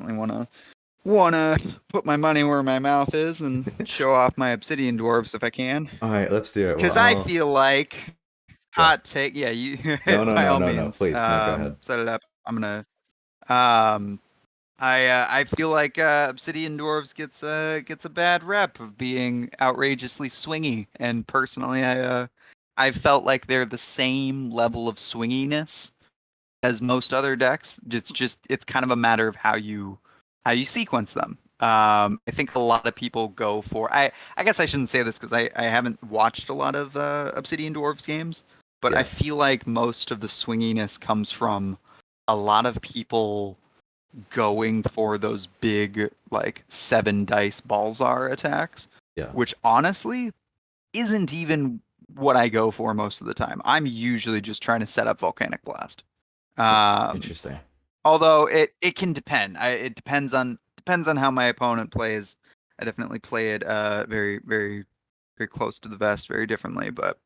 definitely wanna put my money where my mouth is and show off my obsidian dwarves if I can. All right, let's do it. Well, Because I feel like yeah. hot take. Yeah, you No, no, by no, all no, no. means Please, no, go ahead. set it up. I'm gonna um I feel like Obsidian Dwarves gets a bad rep of being outrageously swingy, and personally, I felt like they're the same level of swinginess as most other decks. It's kind of a matter of how you sequence them. I think a lot of people go for I guess I shouldn't say this because I haven't watched a lot of Obsidian Dwarves games, but I Yeah. feel like most of the swinginess comes from a lot of people going for those big like 7 dice Balzar attacks, Yeah. which honestly isn't even what I go for most of the time. I'm usually just trying to set up Volcanic Blast. Um, Interesting. although it can depend. It depends on how my opponent plays. I definitely play it very close to the vest, very differently. But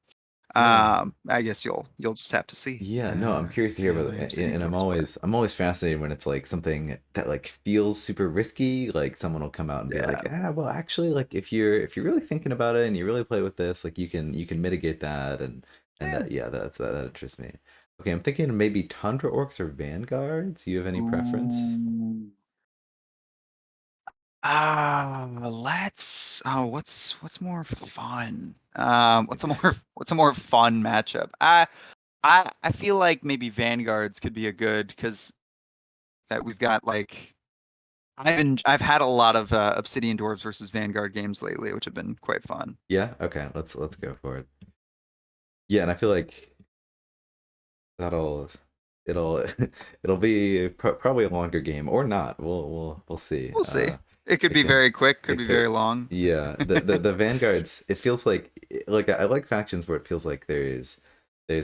Yeah. I guess you'll just have to Yeah, no, I'm curious to see hear how about my it, Obsidian and Dwarfs play. I'm always fascinated when it's like something that like feels super risky. Like someone will come out and be Yeah. like, ah, well, actually, like if you're really thinking about it and you really play with this, like you can mitigate that, and Yeah. that yeah, that interests me. Okay, I'm thinking maybe Tundra Orcs or Vanguards. Do you have any preference? Ooh. Let's. Oh, what's more fun? What's a more fun matchup? I feel like maybe Vanguards could be a good because that we've got like I've had a lot of Obsidian Dwarves versus Vanguard games lately, which have been quite fun. Yeah, okay, let's go for it. Yeah, and I feel like that'll it'll it'll be probably a longer game or not. We'll see. We'll see. It could It be can very quick, could it be very could long. yeah. The vanguards. It feels like I like factions where it feels like there's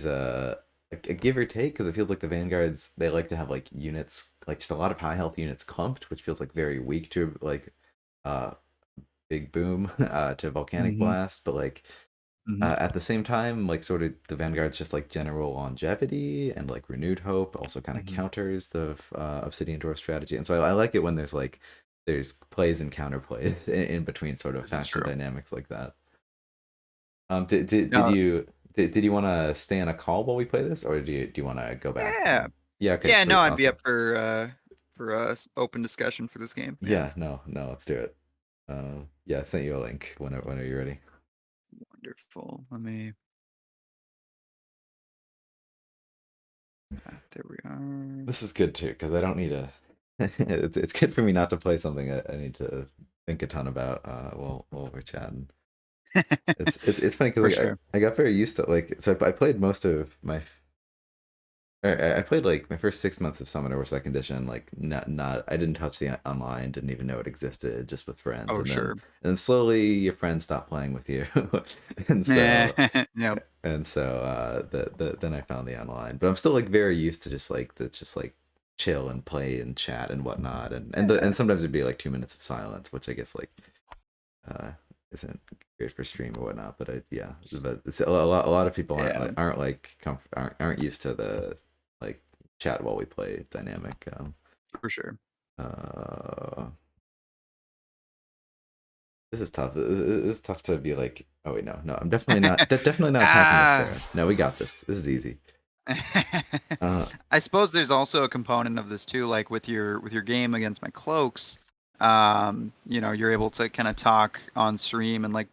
a give or take because it feels like the vanguards they like to have like units like just a lot of high health units clumped, which feels like very weak to like uh big boom to volcanic Hmm. blast, but like Hmm. at the same time, like sort of the Vanguard's just like general longevity and like renewed hope also kind of Hmm. counters the Obsidian Dwarf strategy, and so I like it when there's plays and counterplays in between sort of This is faction true. dynamics like that. Did No, you did you want to stay on a call while we play this, or do you want to go back? yeah. Yeah, okay, Yeah, no, sweet, I'd be awesome. up for open discussion for this game. Yeah. Yeah, no, no, let's do it. Yeah, I sent you a link whenever you're ready. Wonderful. There we are. This is good too because I don't need a. It's good for me not to play something I need to think a ton about while we're chatting. It's funny For because like sure. I got very used to like so I played most of my I played like my first 6 months of Summoner or Second Edition like not I didn't touch the online, didn't even know it existed, just with friends, Oh, sure. and then slowly your friends stop playing with you, and so Yep. then I found the online, but I'm still like very used to just like chill and play and chat and whatnot, and Yeah. sometimes it'd be like 2 minutes of silence, which I guess like uh isn't great for stream or whatnot. But yeah, but it's a lot of people Yeah, aren't like aren't used to the like chat while we play dynamic. for sure. Uh, this is tough. This is tough to be like. Oh wait, no, no, I'm definitely not. Definitely not attacking with Ah. Sarah. No, we got this. This is easy. Uh, I suppose there's also a component of this too, like with your game against my cloaks. You're able to kind of talk on stream and like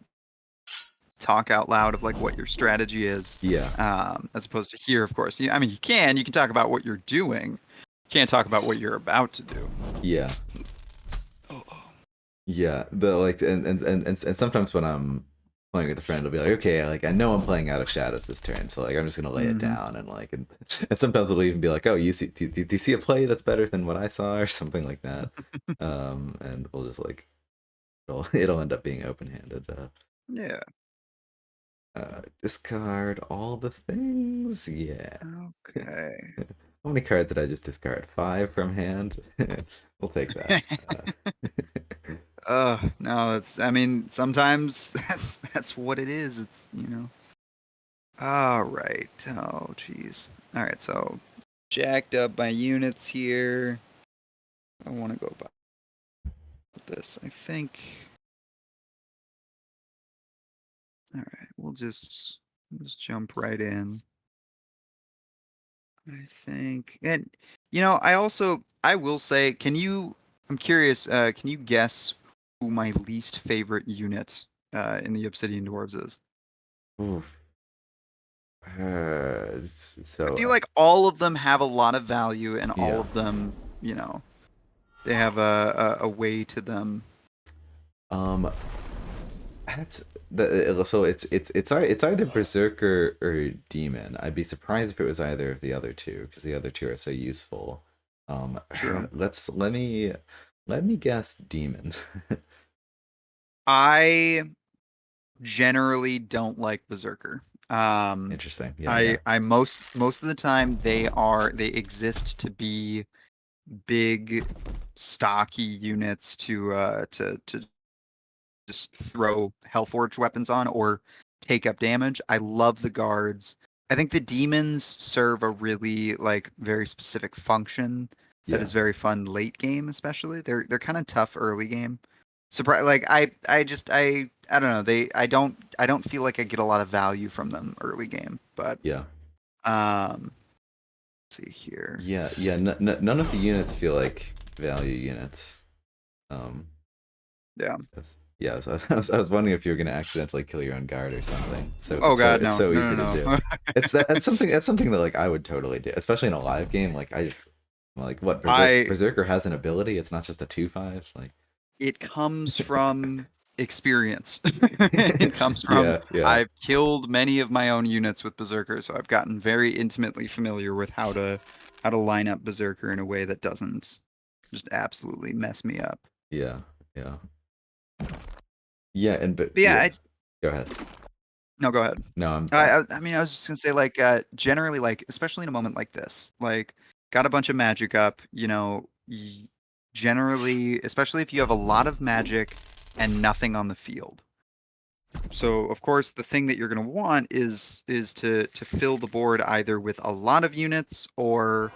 talk out loud of like what your strategy is, yeah, as opposed to here, of course. I mean, you can talk about what you're doing. You can't talk about what you're about to do. yeah, Oh, oh. yeah. The like, and sometimes when I'm playing with a friend, I'll be like, okay, like I know I'm playing out of shadows this turn, so like I'm just gonna lay it Hmm. down and sometimes we'll even be like, oh, do you see a play that's better than what I saw or something like that, and we'll just like it'll end up being open handed. Yeah. Discard all the things. Yeah. Okay. How many cards did I just discard? 5 from hand. We'll take that. No, I mean, sometimes that's what it is. All right. Oh, jeez. All right, so jacked up my units here. I want to go about this. I think. All right, we'll just jump right in. I think, and I will say, I'm curious, can you guess who my least favorite unit in the Obsidian Dwarves is? Oof. I So feel like all of them have a lot of value, and all yeah. of them, they have a way to them. Um, that's so it's either Berserker or Demon. I'd be surprised if it was either of the other two because the other two are so useful. True. Let me guess Demon. I generally don't like Berserker. Um, Interesting. Yeah, yeah, I most of the time they exist to be big, stocky units to just throw Hellforged weapons on or take up damage. I love the guards. I think the demons serve a really like very specific function that yeah, is very fun late game, especially. They're kind of tough early game. Surprise! Like I don't know. I don't feel like I get a lot of value from them early game, but yeah. um, let's see here. Yeah, yeah. None of the units feel like value units. Um, Yeah. yeah. I was wondering if you were gonna accidentally kill your own guard or something. So Oh it's God, so no, easy to no, do. no. That's something that like I would totally do, especially in a live game. Like I just like what I Berserker has an ability. It's not just a 2/5. Like It comes from experience. It comes from yeah, yeah, I've killed many of my own units with Berserker, so I've gotten very intimately familiar with how to line up Berserker in a way that doesn't just absolutely mess me up. yeah, yeah, yeah. And but But yeah, yeah, go ahead. no, go ahead. No, I mean, I was just gonna say, like, generally, like, especially in a moment like this, like, got a bunch of magic up, generally, especially if you have a lot of magic and nothing on the field. So, of course, the thing that you're going to want is to fill the board either with a lot of units or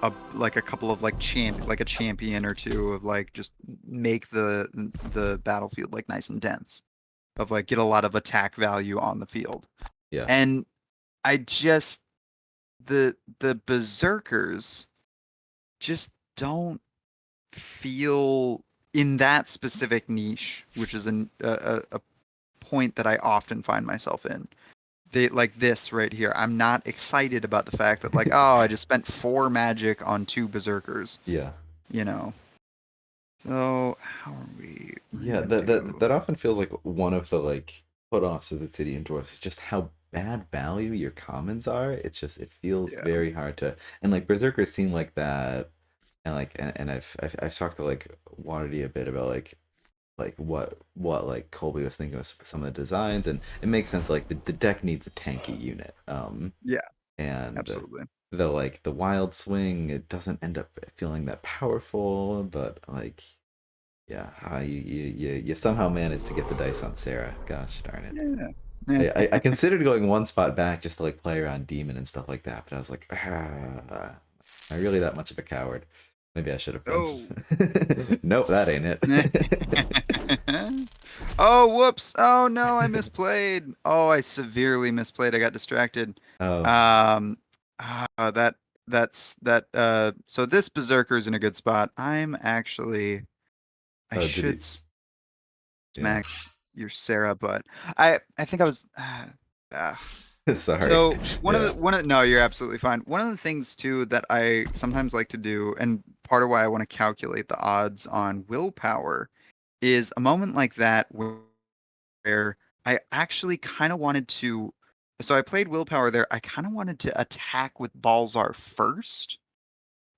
a couple of like a champion or two of like just make the battlefield like nice and dense of like get a lot of attack value on the field. yeah, And I just the berserkers just don't feel in that specific niche, which is a point that I often find myself in. They like this right here. I'm not excited about the fact that like, oh, I just spent 4 magic on 2 berserkers, yeah. you know. So how are we? We're Yeah, gonna that do. often feels like one of the like put-offs of Obsidian Dwarfs, just how bad value your commons are. It feels Yeah. very hard to, and like Berserkers seem like that, and like and I've talked to like Waterdy a bit about like what like Colby was thinking of some of the designs, and it makes sense. Like the deck needs a tanky unit, Yeah, and absolutely. the wild swing, it doesn't end up feeling that powerful, but like yeah, you somehow managed to get the dice on Sarah. Gosh darn it. Yeah. Yeah. I considered going one spot back just to like play around Demon and stuff like that, but I was like, am I really that much of a coward? Maybe I should have been. Oh. Nope, that ain't it. Oh, whoops. Oh no, I misplayed. Oh, I severely misplayed. I got distracted. Oh, Um, that so this berserker's in a good spot. I oh, did should he? Yeah. smack your Sarah, but I think I was uh, Sorry. so Yeah. no, you're absolutely fine. One of the things too that I sometimes like to do, and part of why I want to calculate the odds on willpower, is a moment like that where I actually kind of wanted to. So I played willpower there. I kind of wanted to attack with Balzar first,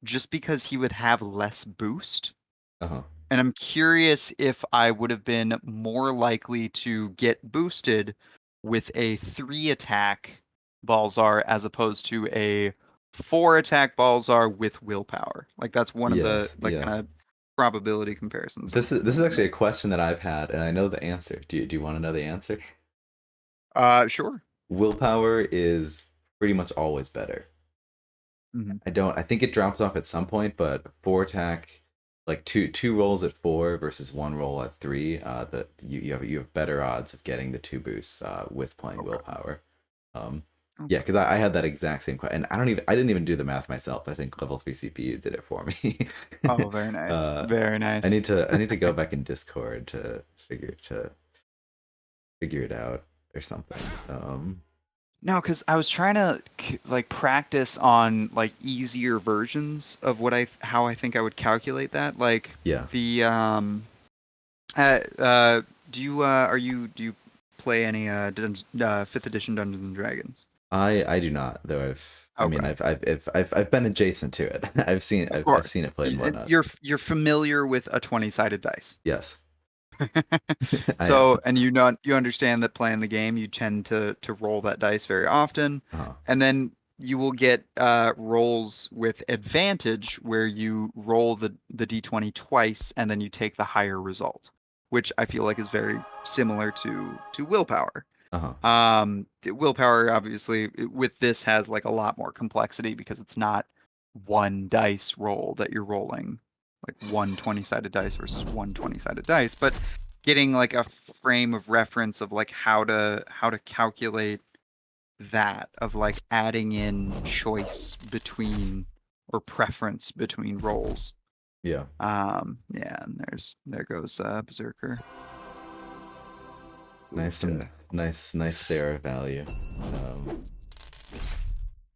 just because he would have less boost. Uh-huh. And I'm curious if I would have been more likely to get boosted with a 3 attack Balzar as opposed to a 4 attack Balzar with willpower. Like that's one of the Yes, like kind yes. of probability comparisons I'm This is looking actually at. a question that I've had, and I know the answer. Do you want to know the answer? Sure. Willpower is pretty much always better. Mhm. I think it drops off at some point, but 4 attack. like two rolls at 4 versus one roll at 3. That you have better odds of getting the 2 boosts with playing Okay. willpower. Um, yeah, Okay. because I had that exact same question, and I didn't even do the math myself. I think level 3 CPU did it for me. Oh, very nice. uh, Very nice. I need to go back in Discord to figure it out or something. No, because I was trying to like practice on like easier versions of how I think I would calculate that. Like Yeah, the uh do you do you play any fifth edition Dungeons and Dragons? I do not though. I mean Okay. I've been adjacent to it. Of I've course. seen it played and And whatnot. you're familiar with a 20-sided dice. Yes, I am. So, and you understand that playing the game, you tend to roll that dice very often, Uh-huh. and then you will get rolls with advantage where you roll the d20 twice and then you take the higher result, which I feel like is very similar to willpower. Uh-huh. Willpower obviously with this has like a lot more complexity because it's not one dice roll that you're rolling, like one 20-sided dice versus one 20-sided dice, but getting like a frame of reference of like how to calculate that of like adding in choice between or preference between rolls. Yeah. Yeah, and there goes Berserker. Nice Oofta. some nice Sarah value.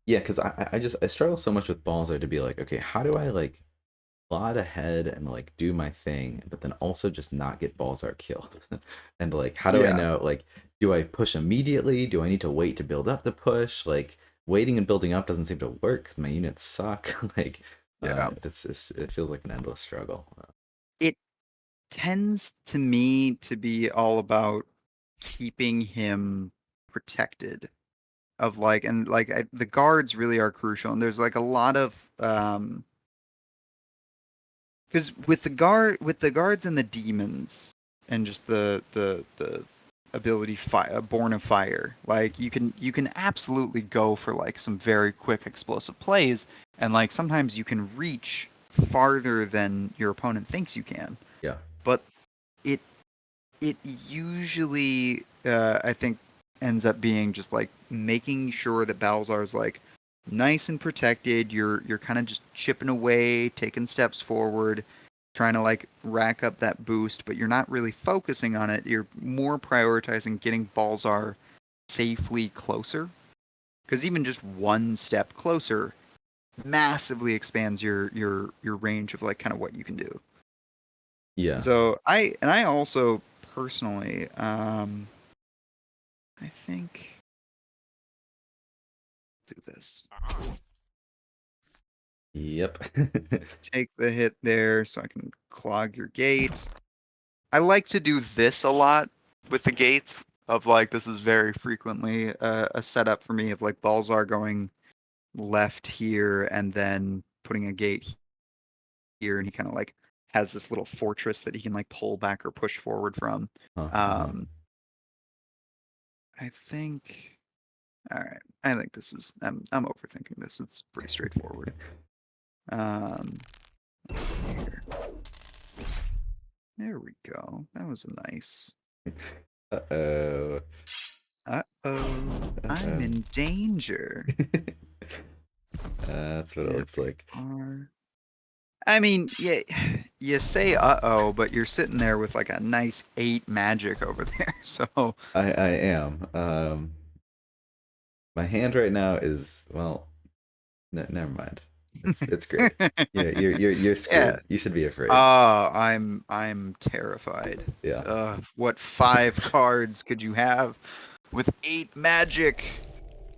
Yeah, because I struggle so much with Balzer to be like, okay, how do I like plot ahead and like do my thing, but then also just not get Balzar killed? And like, how do I Yeah, know? Like, do I push immediately? Do I need to wait to build up the push? Like, waiting and building up doesn't seem to work because my units suck. Like, yeah. it feels like an endless struggle. It tends to me to be all about keeping him protected of like and like the guards really are crucial and there's like a lot of because with the guards and the demons and just the ability born of fire, like you can absolutely go for like some very quick explosive plays and like sometimes you can reach farther than your opponent thinks you can, Yeah, but it it usually I think ends up being just like making sure that Balzar's like nice and protected. You're kind of just chipping away, taking steps forward, trying to like rack up that boost, but you're not really focusing on it. You're more prioritizing getting Balzar safely closer. Because even just one step closer massively expands your range of like kind of what you can do. yeah. So I also personally, I think do this. Yep. Take the hit there so I can clog your gate. I like to do this a lot with the gates of like this is very frequently a setup for me of like Balzar going left here and then putting a gate here and he kind of like has this little fortress that he can like pull back or push forward from. Uh-huh. Um, I think all right. I think this is I'm overthinking this. It's pretty straightforward. Um, let's see here. There we go. That was a nice. Uh-oh. Uh-oh. I'm Uh-oh. in danger. That's what it If looks like. are I mean, yeah, you say uh-oh, but you're sitting there with like a nice 8 magic over there. So, I am. My hand right now is, well, never mind. It's great. Yeah, you're yeah. screwed. You should be afraid. I'm terrified. Yeah. What 5 cards could you have with 8 magic?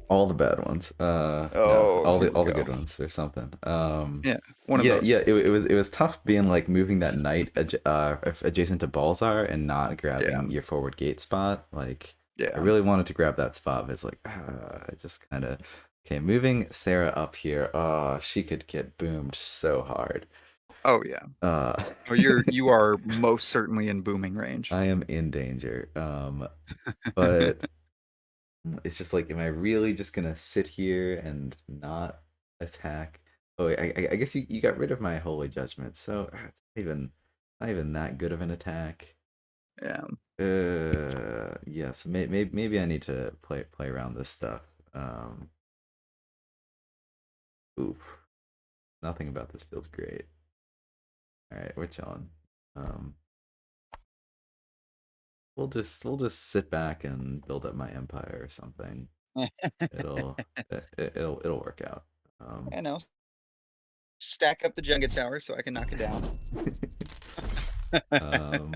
All the bad ones. No, Oh, here we all the go. good ones or something. Yeah, one of Yeah, yeah. those. It was tough being like moving that knight adjacent to Balzar and not Yeah, grabbing your forward gate spot. Like, I yeah. really wanted to grab that spot, but it's like, I just kind of okay. Moving Sarah up here. Oh, she could get boomed so hard. Oh yeah. Uh, Oh, you are most certainly in booming range. I am in danger. But it's just like, am I really just gonna sit here and not attack? Oh, I guess you got rid of my holy judgment, so it's not even that good of an attack. Yeah. Yes, maybe I need to play around this stuff. Um, oof, nothing about this feels great. All right, we're chilling. Um, we'll just sit back and build up my empire or something. It'll it'll work out. Um, You know, stack up the Jenga tower so I can knock it down. um,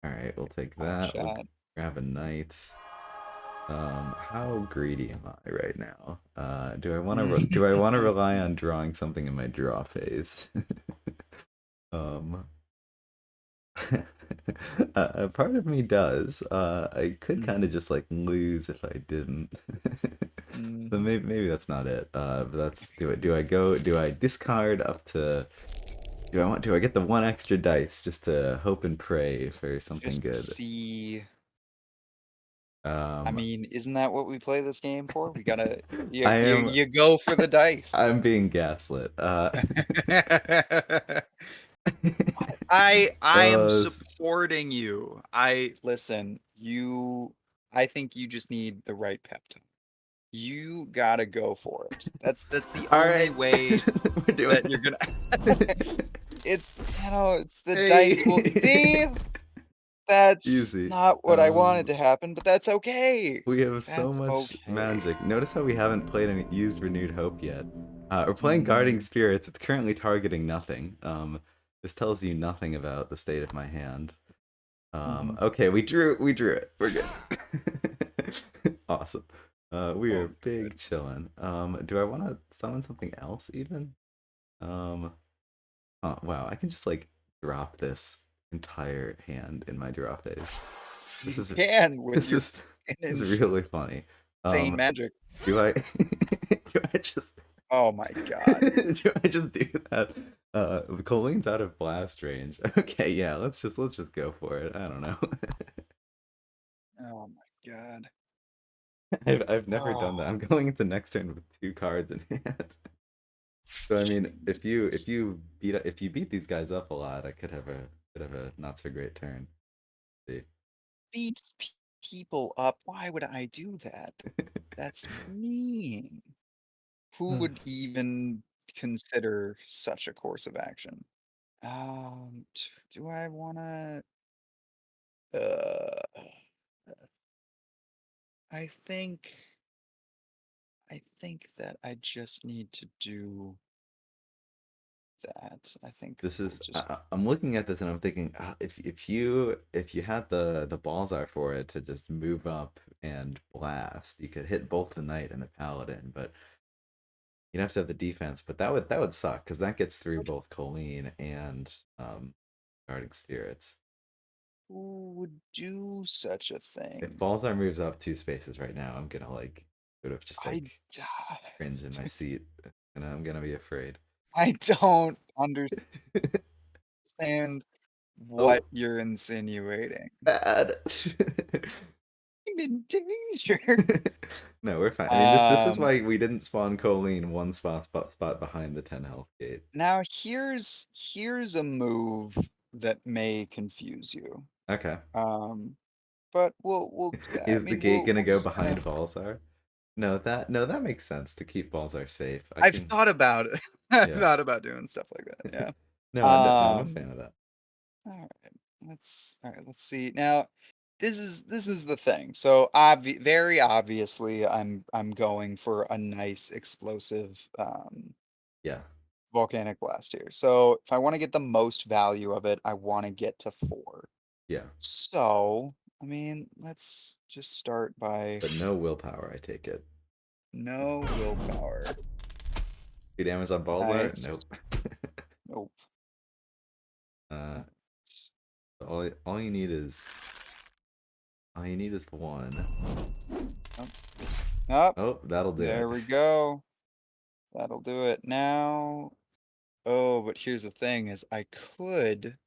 all right, we'll take Hot that. We'll shot. grab a knight. How greedy am I right now? Do I want to rely on drawing something in my draw phase? um, a part of me does. I could kind of Mhm, just like lose if I didn't. So mhm. maybe that's not it. But that's do I discard up to do I get the one extra dice just to hope and pray for something Just to good? see. I Um, mean, isn't that what we play this game for? We gotta you I you am you go for the dice. I'm being gaslit. I am uh, supporting you. I listen, I think you just need the right pep talk. You gotta go for it. That's the all only right, way we're doing that you're gonna it. it's it's the dice will Hey, see, that's easy. not what I wanted to happen, but that's okay. We have so That's much okay. magic. Notice how we haven't played any used renewed hope yet. We're playing guarding Mhm. spirits. It's currently targeting nothing. This tells you nothing about the state of my hand. Mhm. Okay, we drew it. We're good. Awesome. We are Oh, big good. chillin'. Do I want to summon something else even? Um, oh wow, I can just like drop this entire hand in my draw phase. This You is can with this your is fucking this is really funny. insane magic. Do I do I just Oh my god. do I just do that? Colleen's out of blast range. Okay, yeah, let's just go for it. I don't know. Oh my god. I've never done that. Oh, I'm going into next turn with two cards in hand. So I mean, Jesus. if you beat these guys up a lot, I could have a not so great turn. See. Beats people up. Why would I do that? That's mean. Who would even consider such a course of action? Do I wanna, uh, I think I think that I just need to do that. I think This we'll is just I'm looking at this and I'm thinking if you had the balls are for it to just move up and blast, you could hit both the knight and the paladin, but you'd have to have the defense. But that would suck because that gets through both Colleen and guarding spirits. who would do such a If thing? Balzar moves up two spaces right now, I'm gonna like sort of just I like cringe in my seat, and I'm gonna be afraid. I don't understand Oh, what you're insinuating. bad. I'm in danger. No, we're fine. I mean, this is Um, why we didn't spawn Colleen one spot behind the 10 health gate. Now here's a move that may confuse you. Okay. Um, but I Is the mean gate gonna we'll go just behind Balzar? No, that makes sense to keep Balzar safe. I I've can, thought about it. I've yeah. thought about doing stuff like that. Yeah. No, I'm a Um, fan of that. all right. Let's see. Now, this is the thing. So very obviously I'm going for a nice explosive Yeah, volcanic blast here. So if I want to get the most value of it, I want to get to 4. yeah. So, I mean, let's just start by But no willpower, I take it. no willpower. 2 damage on Balzar? Nice. Nope. Nope. uh, all you need is one. Nope. Nope. Oh, that'll do There it. we go. That'll do it. Now, oh, but here's the thing is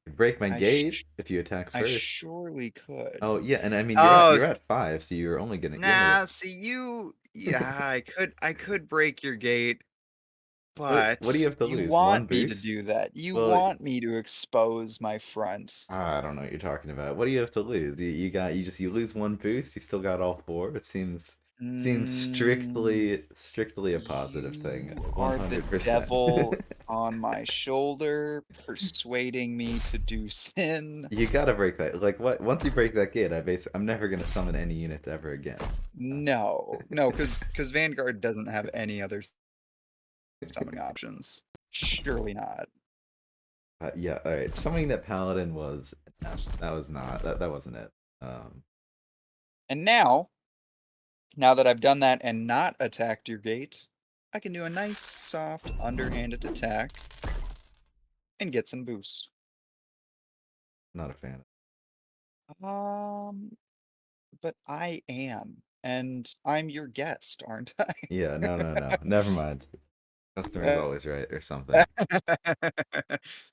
Break my I gate if you attack I first. surely could. Oh yeah, and I mean Oh, you're at 5, so you're only nah, see you yeah, I could break your gate. What do you But have to you lose? One want me to boost? do that. You Well, want me to expose my front. I don't know what you're talking about. What do you have to lose? You lose one boost. You still got all four. It seems Mm, strictly a positive thing. you One are the hundred percent. devil on my shoulder, persuading me to do sin. You gotta break that. Like what? Once you break that gate, I'm never gonna summon any units ever again. No, no, because Vanguard doesn't have any other summoning options. Surely not. Yeah. All right. Summoning that paladin was that was not that wasn't it. Um. And now that I've done that and not attacked your gate, I can do a nice, soft, underhanded attack and get some boost. Not a fan. Um, but I am, and I'm your guest, aren't I? Yeah. No. No. No. Never mind. Customer's Uh, always right or something.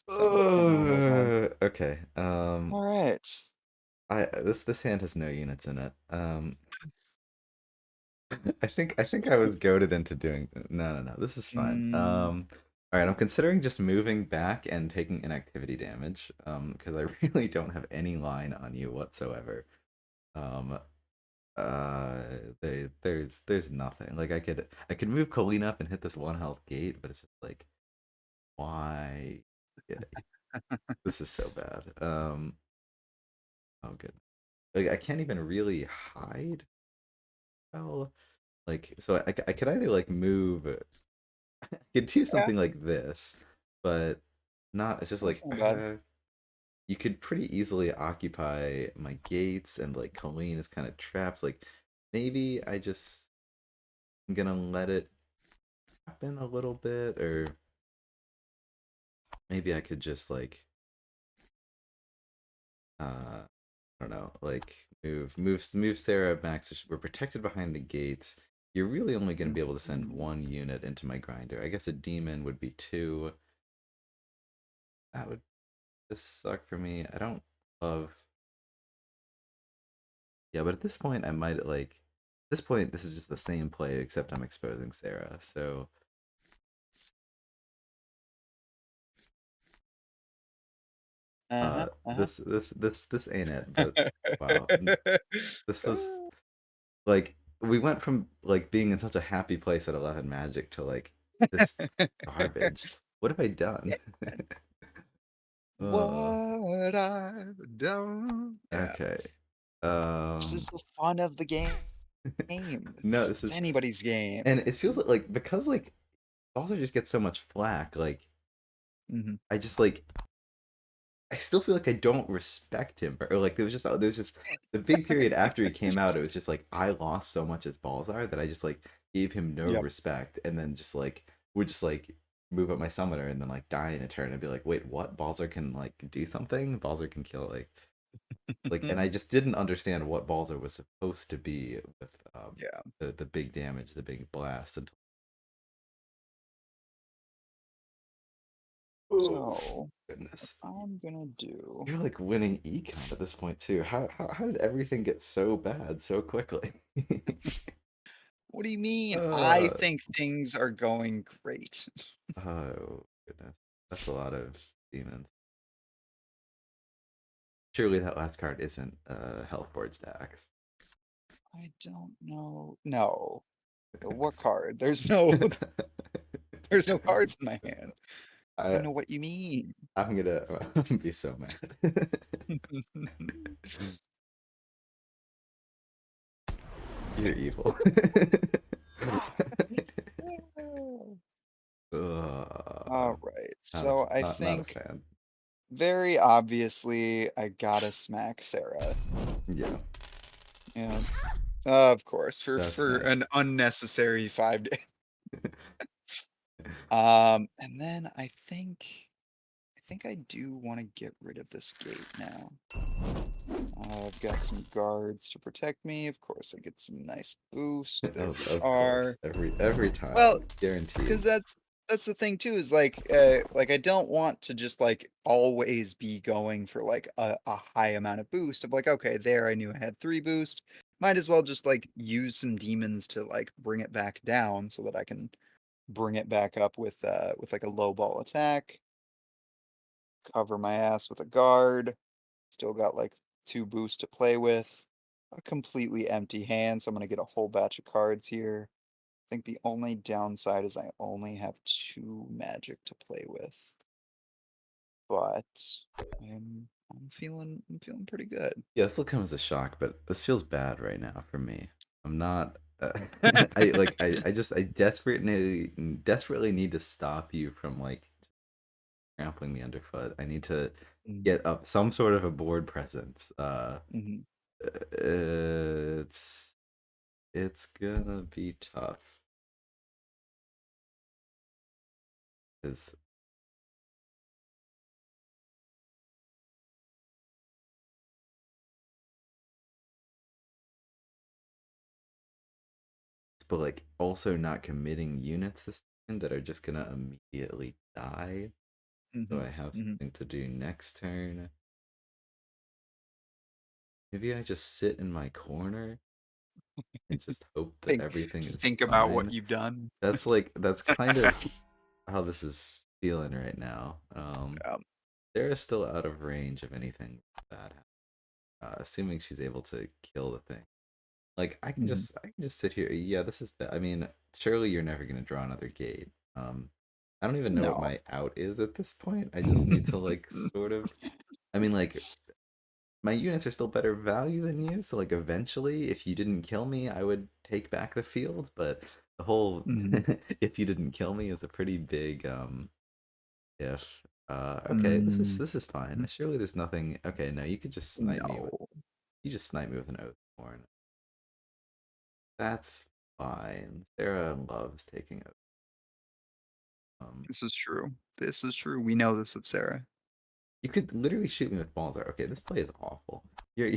something along those lines. Okay. All right. I this hand has no units in it. I think I was goaded into doing no. This is fine. Mm, All right. I'm considering just moving back and taking inactivity damage. Because I really don't have any line on you whatsoever. Um. There's nothing. Like I could move Colleen up and hit this one health gate, but it's just like why? Yeah, this is so bad. Oh good. Like I can't even really hide well. Like so I could either like move I could do yeah, something like this, but not it's just that's like not bad. you could pretty easily occupy my gates and like Colleen is kind of trapped. Like maybe I just I'm gonna let it happen a little bit, or maybe I could just like I don't know, like move Sarah back so we're protected behind the gates. You're really only going to be able to send Mhm. one unit into my grinder. I guess a demon would be two. That would just suck for me. I don't love. Yeah, but at this point, I might like. At this point, this is just the same play except I'm exposing Sarah. So Uh-huh, uh-huh. this ain't it. But wow, this was like we went from like being in such a happy place at 11 Magic to like this garbage. What have I done? uh, What I've done. Yeah. okay. This is Um, the fun of the game. no, It's this is, anybody's and game. it feels like because like Balzer just gets so much flack. Like Mhm. I just like I still feel like I don't respect him, or like there was just the big period after he came out. It was just like I lost so much as Balzar that I just like gave him no Yep. respect, and then just like would just like move up my summoner and then like die in a turn and be like, wait, what? Balzar can like do something. Balzar can kill like, and I just didn't understand what Balzar was supposed to be with Yeah. the big damage, the big blast. Until oh So, what goodness. I'm gonna do. You're like winning econ at this point too. How did everything get so bad so quickly? What do you mean? I uh think things are going great. oh goodness. That's a lot of demons. Surely that last card isn't health board stacks. I don't know. No. What card? There's no cards in my hand. I I don't know what you mean. I'm gonna be so mad. You're evil. All Ugh, right. not a So I not a think fan. very obviously I gotta smack Sarah. Yeah, Yeah. Of course, that's for an nice. unnecessary 5 day. And then I think I do want to get rid of this gate now. I've got some guards to protect me. Of course, I get some nice boost. There we Of course, are. every Well, time, guaranteed. because that's the thing too, is like I don't want to just like always be going for like a high amount of boost of like, okay, there I knew I had 3 boost. Might as well just like use some demons to like bring it back down so that I can bring it back up with like a low ball attack, cover my ass with a guard. Still got like 2 boosts to play with. A completely empty hand, so I'm gonna get a whole batch of cards here. I think the only downside is I only have 2 magic to play with. But I'm feeling pretty good. Yeah, this will come as a shock, but this feels bad right now for me. I'm not. I desperately need to stop you from like trampling me underfoot. I need to Mhm, get up some sort of a board presence. mhm. It's it's gonna be tough. Is but like also not committing units this turn that are just gonna immediately die. So Mhm, I have mhm. something to do next turn. Maybe I just sit in my corner and just hope that Think everything is think about what fine. you've done. That's kind of how this is feeling right now. Um, Sarah's still out of range of anything bad, assuming she's able to kill the thing. Like mhm. I can just sit here. Yeah, this is bad. I mean, surely you're never gonna draw another gate. I don't even know what No. my out is at this point. I just need to like sort of. I mean, like my units are still better value than you, so like eventually, if you didn't kill me, I would take back the field. But the whole Mhm, if you didn't kill me is a pretty big if. Okay, mm, this is fine. mhm. Surely there's nothing. Okay, no, you could just snipe me with No. you just snipe me with an oath horn. That's fine. Sarah loves taking oath. Um, This is true. This is true. We know this of Sarah. you could literally shoot me with balls. Okay, this play is awful. You're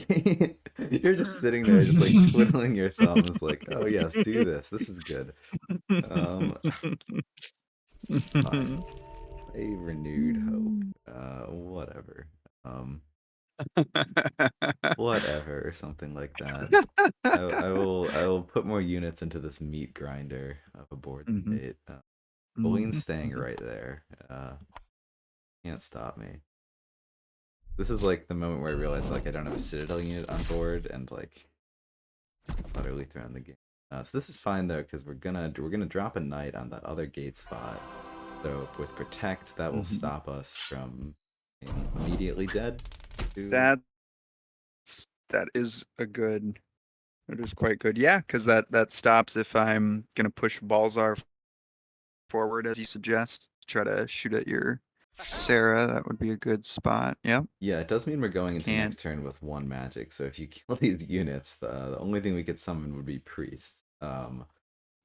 you're just sitting there, just like twiddling your thumbs, like, oh yes, do this. This is good. Um, fine. A renewed hope. Whatever. Um, whatever, or something like that. I will put more units into this meat grinder of a board Mhm, state. Colleen's mhm, staying mhm. right there. Can't stop me. This is like the moment where I realized like I don't have a Citadel unit on board and like utterly thrown the game. So this is fine though because we're gonna drop a knight on that other gate spot. So with protect, that will Mhm. stop us from being immediately dead. To That is a good. That is quite good. Yeah, because that stops if I'm gonna push Balzar forward as you suggest. Try to shoot at your Sarah. That would be a good spot. Yep. yeah, it does mean we're going into Can't. next turn with one magic. So if you kill these units, the only thing we could summon would be priests.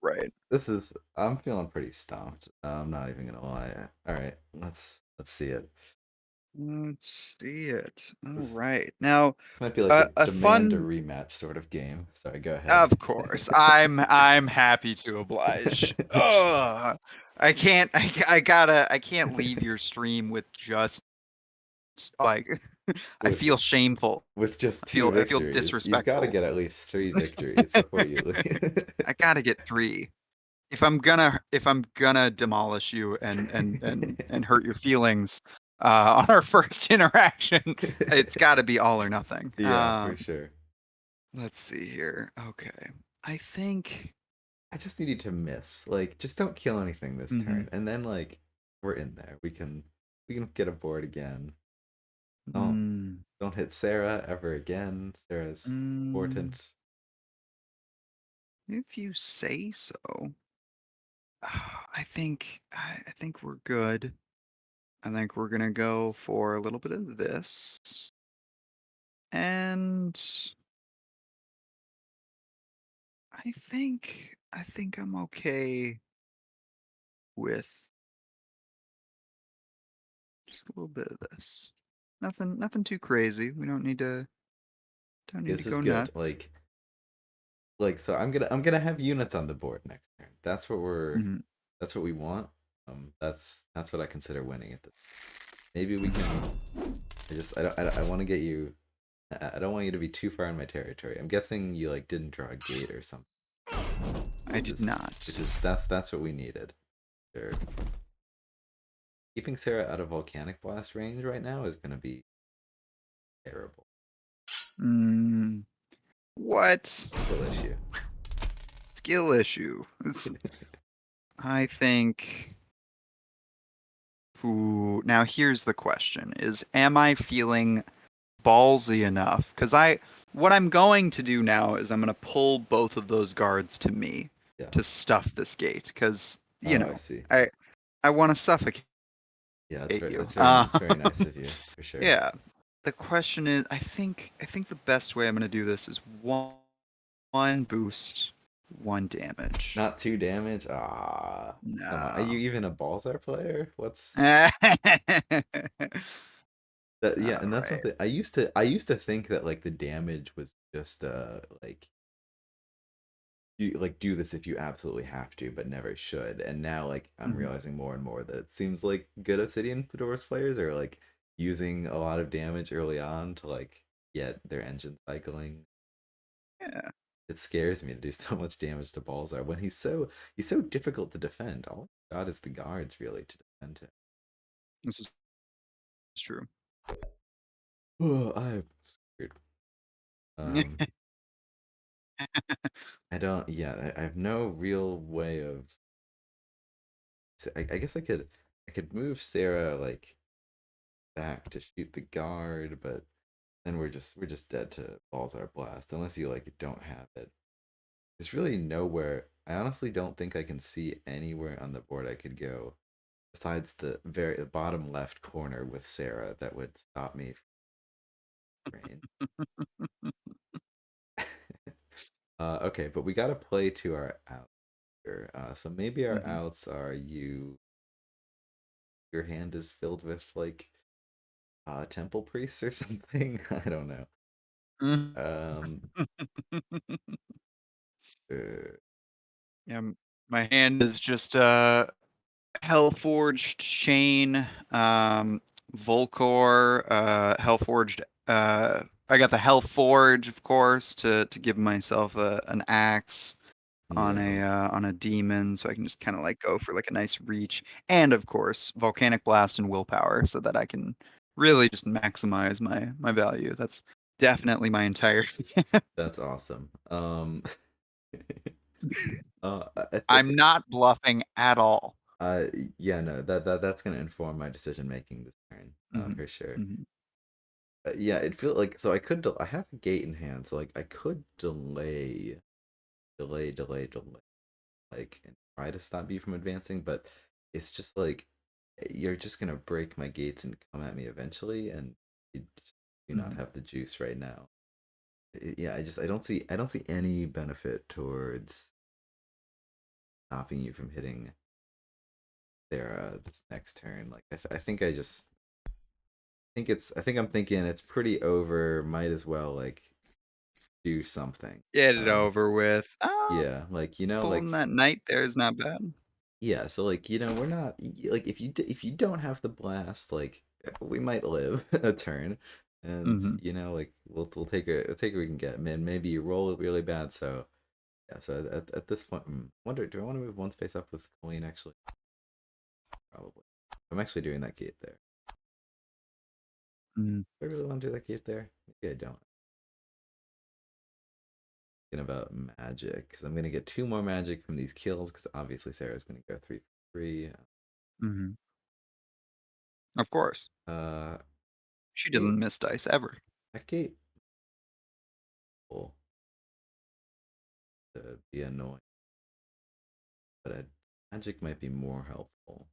Right. This is I'm feeling pretty stumped. I'm not even gonna lie. All right, let's see it. Let's see it. All This right. Now, this might be like a a demand a fun. rematch sort of game. Sorry, go ahead. Of course, I'm happy to oblige. Ugh. I can't. I can't leave your stream with just like. I with feel shameful. with just I two feel victories, you've got to disrespectful. get at least three victories before you leave. I gotta get 3. If I'm gonna demolish you and hurt your feelings on our first interaction, it's got to be all or nothing. Yeah, for sure. Let's see here. Okay, I think. I just need you to miss. Like, just don't kill anything this Hmm. turn, and then like we're in there. We can get aboard again. Don't Mm, don't hit Sarah ever again. Sarah's mm, important. if you say so. I think we're good. I think we're gonna go for a little bit of this, and I think I'm okay with just a little bit of this. Nothing too crazy. We don't need to This is go good. nuts. So I'm gonna have units on the board next turn. Mhm. That's what we want. That's what I consider winning at this. Maybe we can. I want to get you. I don't want you to be too far in my territory. I'm guessing you like didn't draw a gate or something, I did not. which is that's what we needed. Sure. Keeping Sarah out of volcanic blast range right now is gonna be terrible. Mm, what? Skill issue. Skill issue. I think. Ooh, now here's the question: am I feeling ballsy enough? Because what I'm going to do now is I'm going to pull both of those guards to me Yeah. to stuff this gate. Because Oh, I see. I want to suffocate Yeah, you. that's very nice of you for sure. Yeah. The question is, I think the best way I'm going to do this is one boost, one damage. Not 2 damage. Ah, come on. Are you No. even a Balzar player? What's All that? Yeah, and that's right. something I used to think that like the damage was just like you like do this if you absolutely have to, but never should. And now like I'm Mhm. realizing more and more that it seems like good Obsidian Fedora's players are like using a lot of damage early on to like get their engine cycling. Yeah. It scares me to do so much damage to Balzar when he's so difficult to defend. All he got is the guards really to defend him. This is true. Oh, I'm screwed. Um, I don't. Yeah, I have no real way of. I guess I could move Sarah like back to shoot the guard, but then we're just dead to Balzar Blast unless you like don't have it. There's really nowhere. I honestly don't think I can see anywhere on the board I could go besides the bottom left corner with Sarah that would stop me from rain. Okay, but we gotta play to our out here. So maybe our Hmm. outs are your hand is filled with like temple priests or something. I don't know. Um uh, Yeah, my hand is just Hellforged Chain, Volcor, Hellforged. I got the Hellforge, of course, to give myself an axe yeah, on a demon, so I can just kind of like go for like a nice reach, and of course, Volcanic Blast and Willpower, so that I can really just maximize my value. That's definitely my entire. that's awesome. I think I'm not bluffing at all. uh yeah, no, that's gonna inform my decision making this turn, Hmm. for sure. Hmm. Yeah, it feels like so I have a gate in hand, so like I could delay, like and try to stop you from advancing, but it's just like you're just gonna break my gates and come at me eventually, and you just do not Hmm. have the juice right now. Yeah, I don't see any benefit towards stopping you from hitting Sarah this next turn. Like I think I'm thinking it's pretty over. Might as well like do something. Get it Um, over with. yeah, like Pulling that knight there is not bad. yeah. So like we're not like if you don't have the blast, like we might live a turn, and Hmm. like we'll take what we can get. Man, maybe you roll it really bad. So yeah. So at this point, wonder do I want to move one space up with Colleen actually? Probably. I'm actually doing that gate there. Mm-hmm. Do I really want to do that gate there? Maybe I don't. Thinking about magic because I'm gonna get 2 more magic from these kills because obviously Sarah's gonna go 3 for 3. Hmm. Of course, Uh, she gate doesn't miss dice ever. that gate will be annoying, but magic might be more helpful.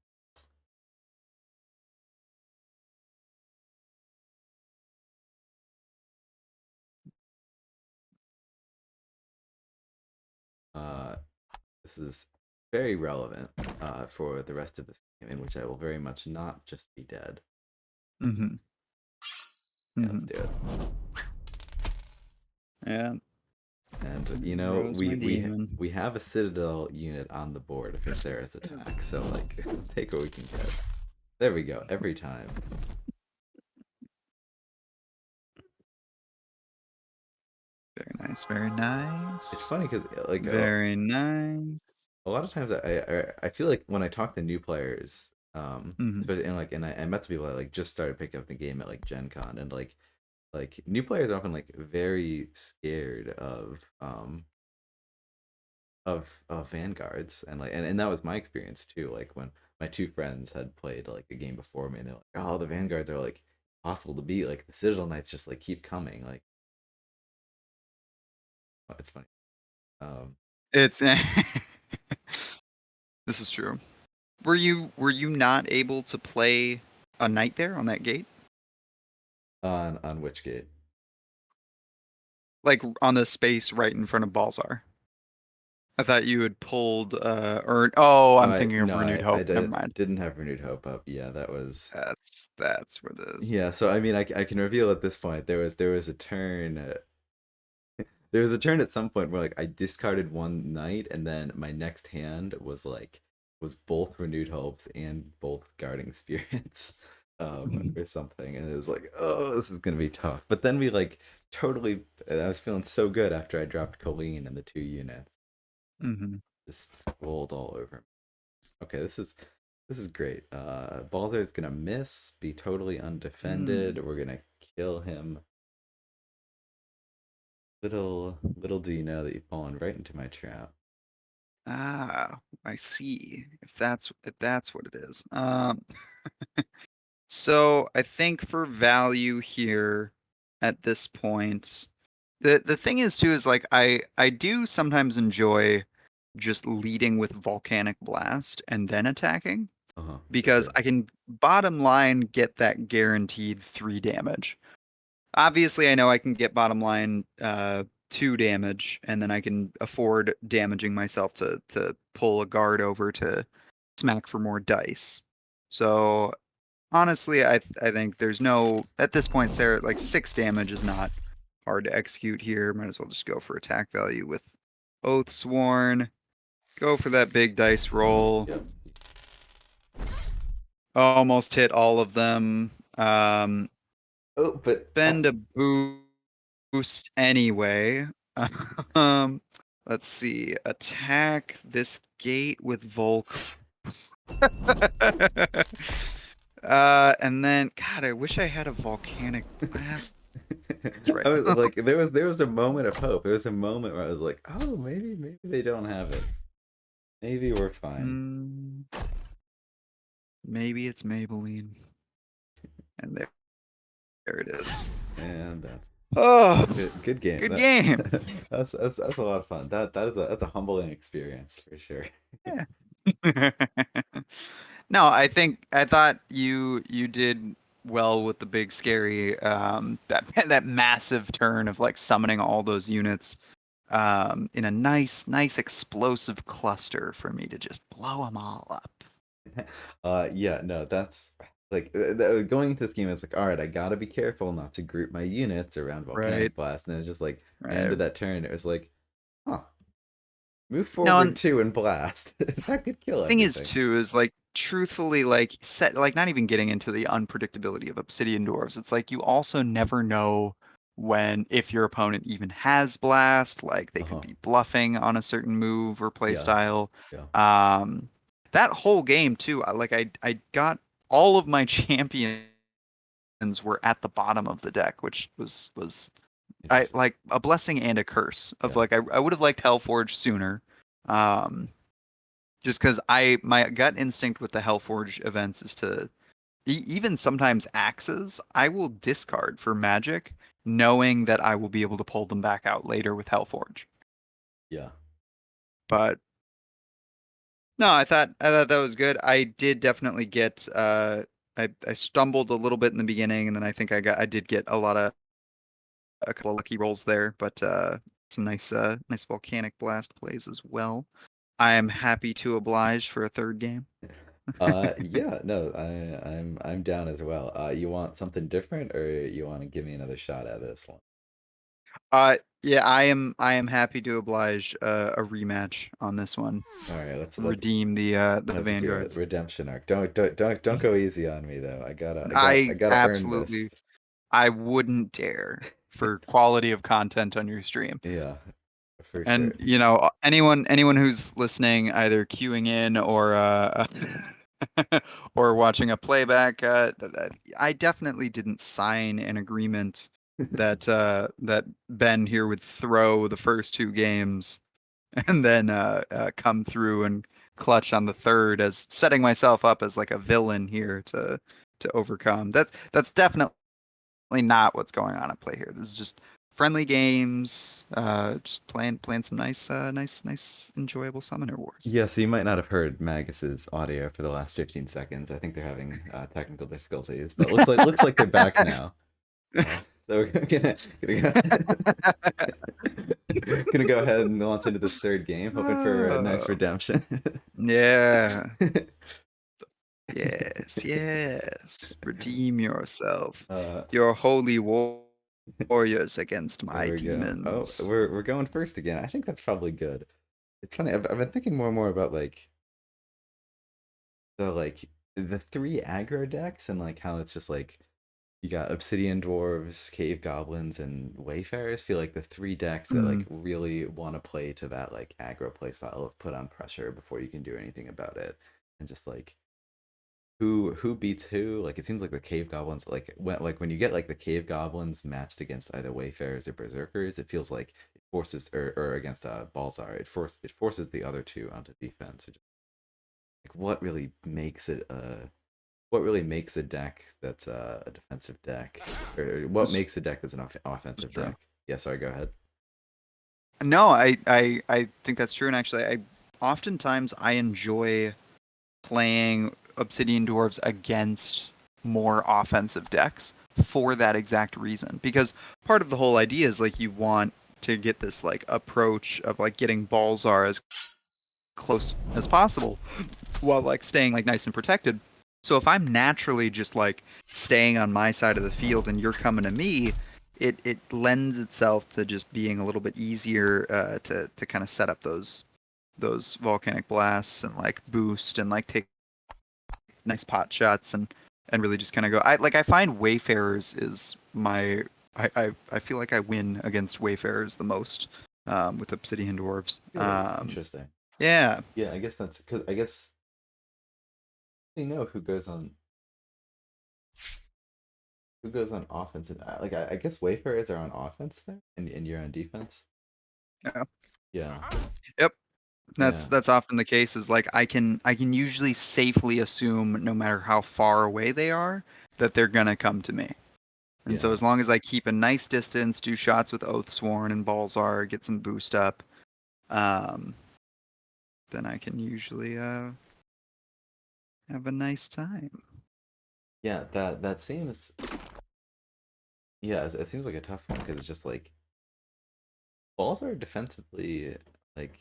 Uh, this is very relevant for the rest of this game, in which I will very much not just be dead. Hmm. Yeah, let's Hmm. do it. Yeah, And there goes my demon. we have a Citadel unit on the board for Sarah's attack, so like we'll take what we can get. There we go. Every time. Very nice, very It's nice, funny because like very nice. a lot of times I feel like when I talk to new players, Hmm. especially and I met some people that like just started picking up the game at like Gen Con, and like new players are often like very scared of vanguards, and and that was my experience too. Like when my two friends had played like a game before me, and they're like, "Oh, the vanguards are like possible to beat. Like the Citadel Knights just like keep coming." Like it's funny. Um, It's this is true. Were you not able to play a knight there on that gate? on which gate? Like on the space right in front of Balzar? I thought you had pulled or oh, I'm I thinking of no, Renewed I Hope. Never mind. didn't have renewed hope up. Yeah, that was That's what it is. yeah. So I mean, I can reveal at this point there was a turn. There was a turn at some point where like I discarded one knight, and then my next hand was both renewed hopes and both guarding spirits, or something, and it was like, oh, this is gonna be tough. But then we like totally, I was feeling so good after I dropped Colleen and the two units, Hmm. just rolled all over me. Okay, this is great. Balzer is gonna miss, be totally undefended. Mm. We're gonna kill him. Little do you know that you've fallen right into my trap. Ah, I see. If that's what it is. So I think for value here at this point, the thing is too is like I do sometimes enjoy just leading with Volcanic Blast and then attacking For because sure. I can bottom line get that guaranteed 3 damage. Obviously, I know I can get bottom line 2 damage, and then I can afford damaging myself to pull a guard over to smack for more dice. So honestly, I think there's no at this point, Sarah, like 6 damage is not hard to execute here. Might as well just go for attack value with Oath Sworn. Go for that big dice roll. Yep. Almost hit all of them. Oh, but Spend a boost anyway. Um, let's see. Attack this gate with Volk. And then, God, I wish I had a volcanic blast right I was now. like, there was a moment of hope. There was a moment where I was like, oh, maybe they don't have it. Maybe we're fine. Hmm, maybe it's Maybelline. And there it is. And that's Oh, good game. good game. That's a lot of fun. That's a humbling experience for sure. Yeah. No, I thought you did well with the big scary that that massive turn of like summoning all those units in a nice explosive cluster for me to just blow them all up. Yeah, no, that's like going into this game. It's like, all right, I gotta be careful not to group my units around Right, volcanic blast, and then it's just like I right. ended that turn. It was like, huh, move No, forward and two and blast. That could kill thing is everything. too is like truthfully like set like not even getting into the unpredictability of Obsidian Dwarves. It's like you also never know when if your opponent even has blast, like they could Uh-huh. be bluffing on a certain move or play Yeah, style. yeah. Um that whole game too, like I got all of my champions were at the bottom of the deck, which was I Interesting. like a blessing and a curse of Yeah, like I would have liked Hellforge sooner. Um just because my gut instinct with the Hellforge events is to even sometimes axes I will discard for magic, knowing that I will be able to pull them back out later with Hellforge. yeah. But no, I thought that was good. I did definitely get I stumbled a little bit in the beginning, and then I think I did get a couple of lucky rolls there, but some nice volcanic blast plays as well. I am happy to oblige for a third game. Yeah, no, I'm down as well. You want something different, or you want to give me another shot at this one? Yeah, I am happy to oblige a rematch on this one All right, and redeem the let's do it. Vanguards. Redemption arc. Don't go easy on me though. I I gotta earn this. absolutely I wouldn't dare for quality of content on your stream. Yeah, for And sure. anyone who's listening, either queuing in or or watching a playback, I definitely didn't sign an agreement that Ben here would throw the first two games and then come through and clutch on the third, as setting myself up as like a villain here to overcome. That's definitely not what's going on at play here. This is just friendly games, just playing some nice enjoyable summoner wars. Yeah, so you might not have heard Magus's audio for the last 15 seconds. I think they're having technical difficulties, but looks like they're back now. So we're gonna go ahead and launch into this third game, hoping for a nice Oh, redemption. yeah. Yes. Redeem yourself. uh, Your holy warriors against there my we go. Oh, demons. we're going first again. I think that's probably good. It's funny. I've been thinking more and more about the three aggro decks and like how it's just like you got Obsidian Dwarves, Cave Goblins, and Wayfarers feel like the three decks that like Mm, really want to play to that like aggro play style of put on pressure before you can do anything about it. And just like who beats who? Like it seems like the Cave Goblins when you get like the Cave Goblins matched against either Wayfarers or Berserkers, it feels like it forces or against Balzar, it forces the other two onto defense. Or just, like what really makes a deck that's a defensive deck, or what that's, makes a deck that's an that's offensive true. deck? Yeah, sorry, go ahead. No, I think that's true. And actually, oftentimes I enjoy playing Obsidian Dwarves against more offensive decks for that exact reason. Because part of the whole idea is like you want to get this like approach of like getting Balzar as close as possible while like staying like nice and protected. So if I'm naturally just like staying on my side of the field and you're coming to me, it lends itself to just being a little bit easier to kind of set up those volcanic blasts and like boost and like take nice pot shots and really just kind of go. I find Wayfarers is my I feel like I win against Wayfarers the most with Obsidian Dwarves. Really interesting. Yeah. Yeah, I guess that's because I guess you know who goes on offense and like I guess Wayfarers are on offense there, and you're on defense. Yeah. Yeah, Yep. That's yeah, that's often the case is like I can usually safely assume no matter how far away they are that they're gonna come to me. And so yeah, as long as I keep a nice distance, do shots with Oathsworn and Balzar, get some boost up, um, then I can usually have a nice time. yeah. That seems it seems like a tough one because it's just like balls are defensively like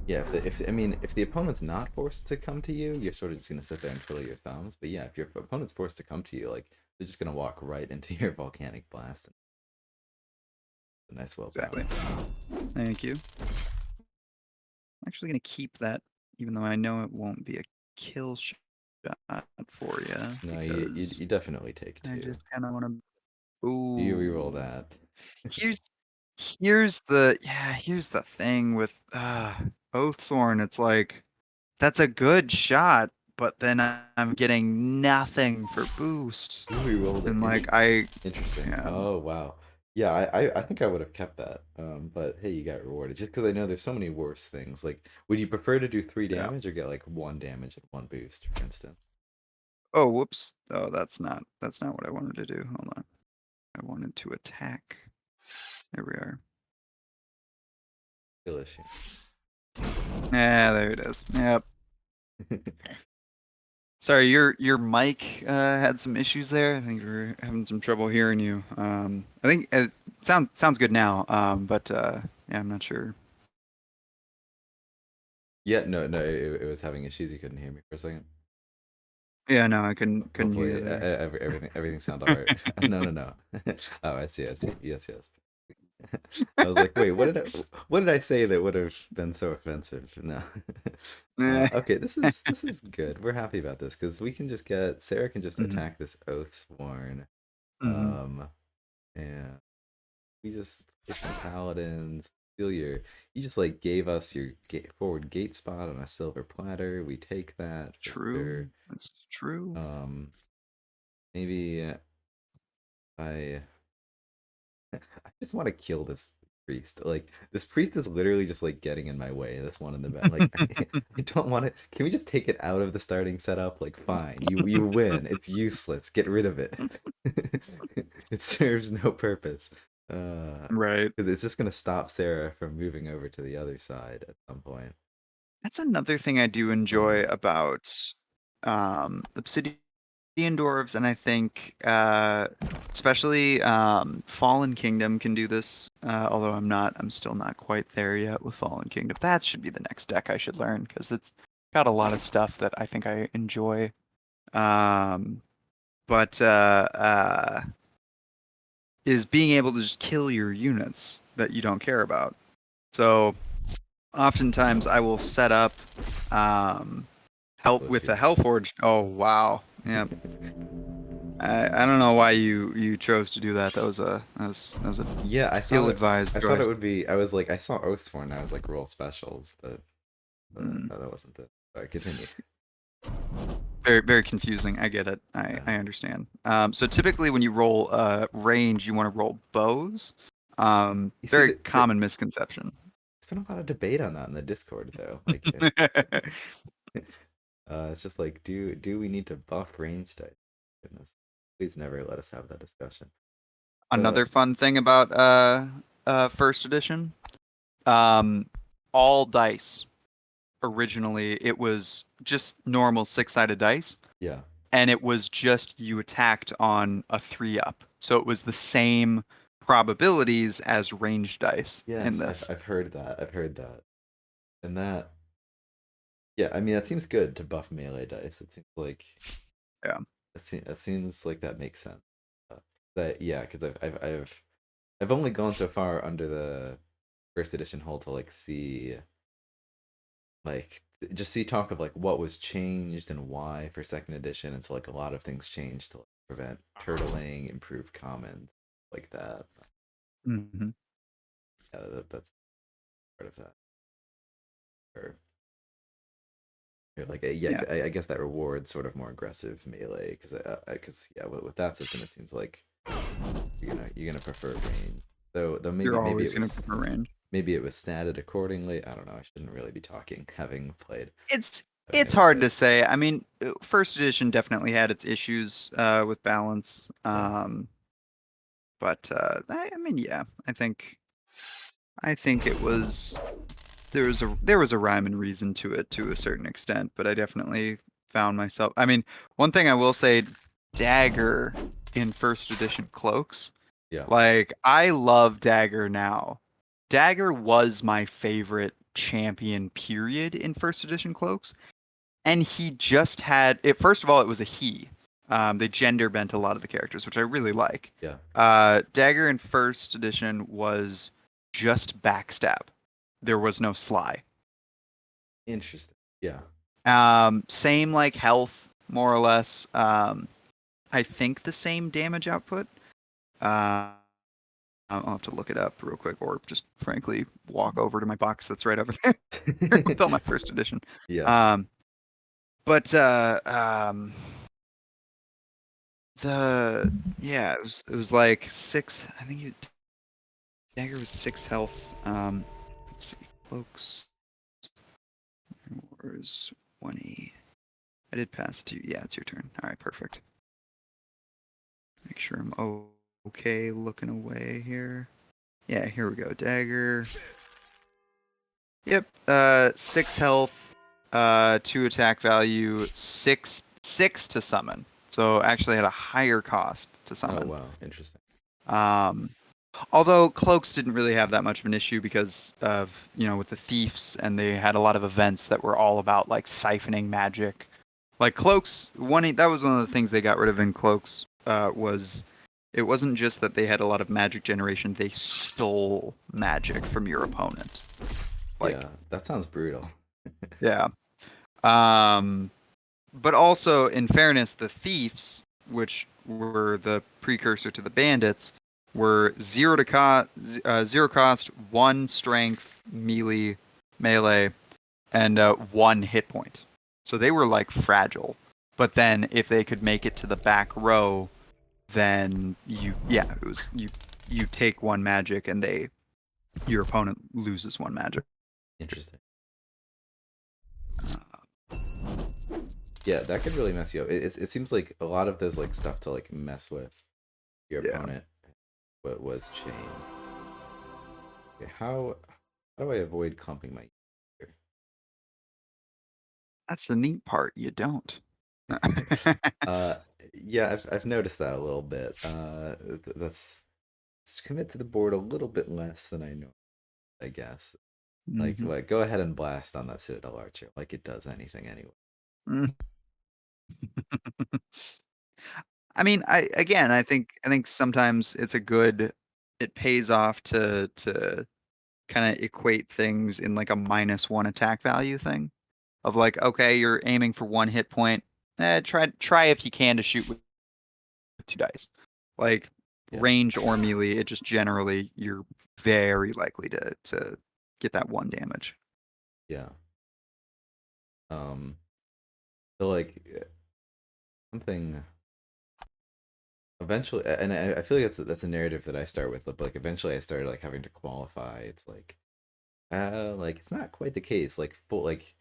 yeah. If I mean if the opponent's not forced to come to you, you're sort of just gonna sit there and twiddle your thumbs. But yeah, if your opponent's forced to come to you, like they're just gonna walk right into your volcanic blast. A nice willpower. Exactly. Thank you. I'm actually gonna keep that, even though I know it won't be a kill shot for you, No, because you definitely take I two. just kind of want to. You reroll Ooh. that. Here's here's the thing with Oaththorn. It's like that's a good shot, but then I'm getting nothing for boost. You rerolled it. And like I Interesting. yeah, Oh wow. Yeah, I think I would have kept that. But hey, you got rewarded just because I know there's so many worse things. Like, would you prefer to do three yeah. damage or get like one damage and one boost, for instance? Oh, whoops. Oh, that's not what I wanted to do. Hold on. I wanted to attack. There we are. Skill issue. Yeah, there it is. Yep. Sorry, your mic had some issues there. I think we're having some trouble hearing you. I think it sounds good now. But yeah, I'm not sure. Yeah, no, it was having issues. You couldn't hear me for a second. Yeah, no, I couldn't hear you Hopefully, there. everything sounded all right. No, no, no. Oh, I see, I see. Yes, yes. I was like, wait, what did I say that would have been so offensive? No. Okay, this is good. We're happy about this because we can just get Sarah can just Mhm. attack this Oathsworn. Mhm. Um, and we just play some paladins. steal your. You just like gave us your forward gate spot on a silver platter. We take that for True. sure. That's true. Um, maybe I I just want to kill this priest. Like this priest is literally just like getting in my way. This one in the back. Like I don't want it. Can we just take it out of the starting setup? Like fine, you win. It's useless. Get rid of it. It serves no purpose. Right. Because it's just gonna stop Sarah from moving over to the other side at some point. That's another thing I do enjoy about Obsidian Dwarves, and I think especially Fallen Kingdom can do this. Although I'm still not quite there yet with Fallen Kingdom. That should be the next deck I should learn because it's got a lot of stuff that I think I enjoy. Um, but is being able to just kill your units that you don't care about. So oftentimes I will set up help with the Hellforged. Oh wow, yeah. I don't know why you chose to do that. That was a Yeah, ill-advised I thought it choice. would be. I was like, I saw Oathsworn, and I was like, roll specials, but Mm. no, that wasn't it. Sorry, continue. Very very confusing. I get it. I understand. So typically when you roll range, you want to roll bows. You see Very that common misconception. there's been a lot of debate on that in the Discord, though. Like, it's just like, do we need to buff range dice? Goodness, please never let us have that discussion. Another fun thing about first edition, um, all dice. Originally, it was just normal six-sided dice, Yeah. and it was just you attacked on a 3-up. So it was the same probabilities as ranged dice in Yes, this. I've heard that. I've heard that. And that, yeah, I mean, that seems good to buff melee dice. It seems like Yeah. that seems like that makes sense. That yeah, because I've only gone so far under the first edition hull to like see like just see talk of like what was changed and why for second edition, and so like a lot of things changed to like, prevent turtling, improve commons, like that. Hmm. Yeah, that's part of that. Or like yeah, Yeah. I guess that rewards sort of more aggressive melee because yeah, with that system it seems like you're gonna prefer range. Though You're maybe always going to prefer range. it was statted accordingly. I don't know. I shouldn't really be talking It's having it's never hard played. to say. I mean, first edition definitely had its issues with balance. Yeah. But I mean, yeah, I think it was there was a rhyme and reason to it to a certain extent, but I definitely found myself. I mean, one thing I will say, Dagger in first edition cloaks, Yeah. like I love Dagger now. Dagger was my favorite champion period in first edition cloaks, and he just had it. First of all, it was a he. They gender bent a lot of the characters, which I really like. Yeah. Dagger in first edition was just backstab. There was no sly. Interesting. Yeah. Same like health, more or less. I think the same damage output. Uh, I'll have to look it up real quick, or just frankly walk over to my box that's right over there with all my first edition. Yeah. Um, but the yeah, it was like six. I think Dagger was 6 health. Let's see, cloaks. Wars 20. I did pass it to you. Yeah, it's your turn. All right, perfect. Make sure I'm okay looking away here. Yeah, here we go. Dagger. Yep. 6 health. 2 attack value. Six to summon. So actually had a higher cost to Oh summon. wow. Interesting. Um, although cloaks didn't really have that much of an issue because of with the thieves, and they had a lot of events that were all about like siphoning magic. Like cloaks, that was one of the things they got rid of in cloaks. Was it wasn't just that they had a lot of magic generation; they stole magic from your opponent. Like, Yeah. That sounds brutal. yeah. Um, but also, in fairness, the thieves, which were the precursor to the bandits, were zero cost, one strength, melee, and one hit point. So they were like fragile. But then if they could make it to the back row, then you take one magic and your opponent loses one magic. Interesting. Uh, Yeah, that could really mess you up. It seems like a lot of those like stuff to like mess with your yeah, opponent. What was chain? Okay, how do I avoid clumping my here? that's the neat part. You don't. Uh, yeah, I've noticed that a little bit. That's let's commit to the board a little bit less than I know, I guess. Mhm. Like go ahead and blast on that Citadel Archer, like it does anything anyway. Mm. I mean, I think sometimes it pays off to kind of equate things in like a -1 attack value thing of like, okay, you're aiming for one hit point. Try if you can to shoot with two dice. Like Yeah, range or melee, it just generally you're very likely to get that one damage. yeah. Um, so like something eventually, and I feel like that's a narrative that I start with. But like eventually, I started like having to qualify. It's like it's not quite the case. Like full like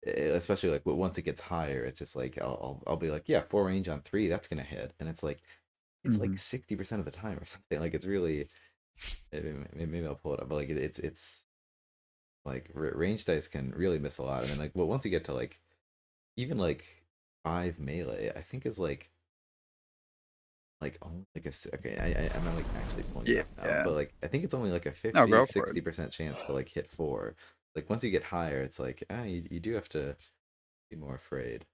especially like once it gets higher, it's just like I'll be like, yeah, four range on three, that's gonna hit, and it's like Hmm 60% of the time or something. Like it's really maybe I'll pull it up, but like it's like range dice can really miss a lot, and then like well once you get to like even like five melee, I think is like only like okay I'm not like actually pulling it up now, Yeah. but like I think it's only like a No, 50 go for it. 60% chance to like hit four. Like once you get higher, it's like you do have to be more afraid.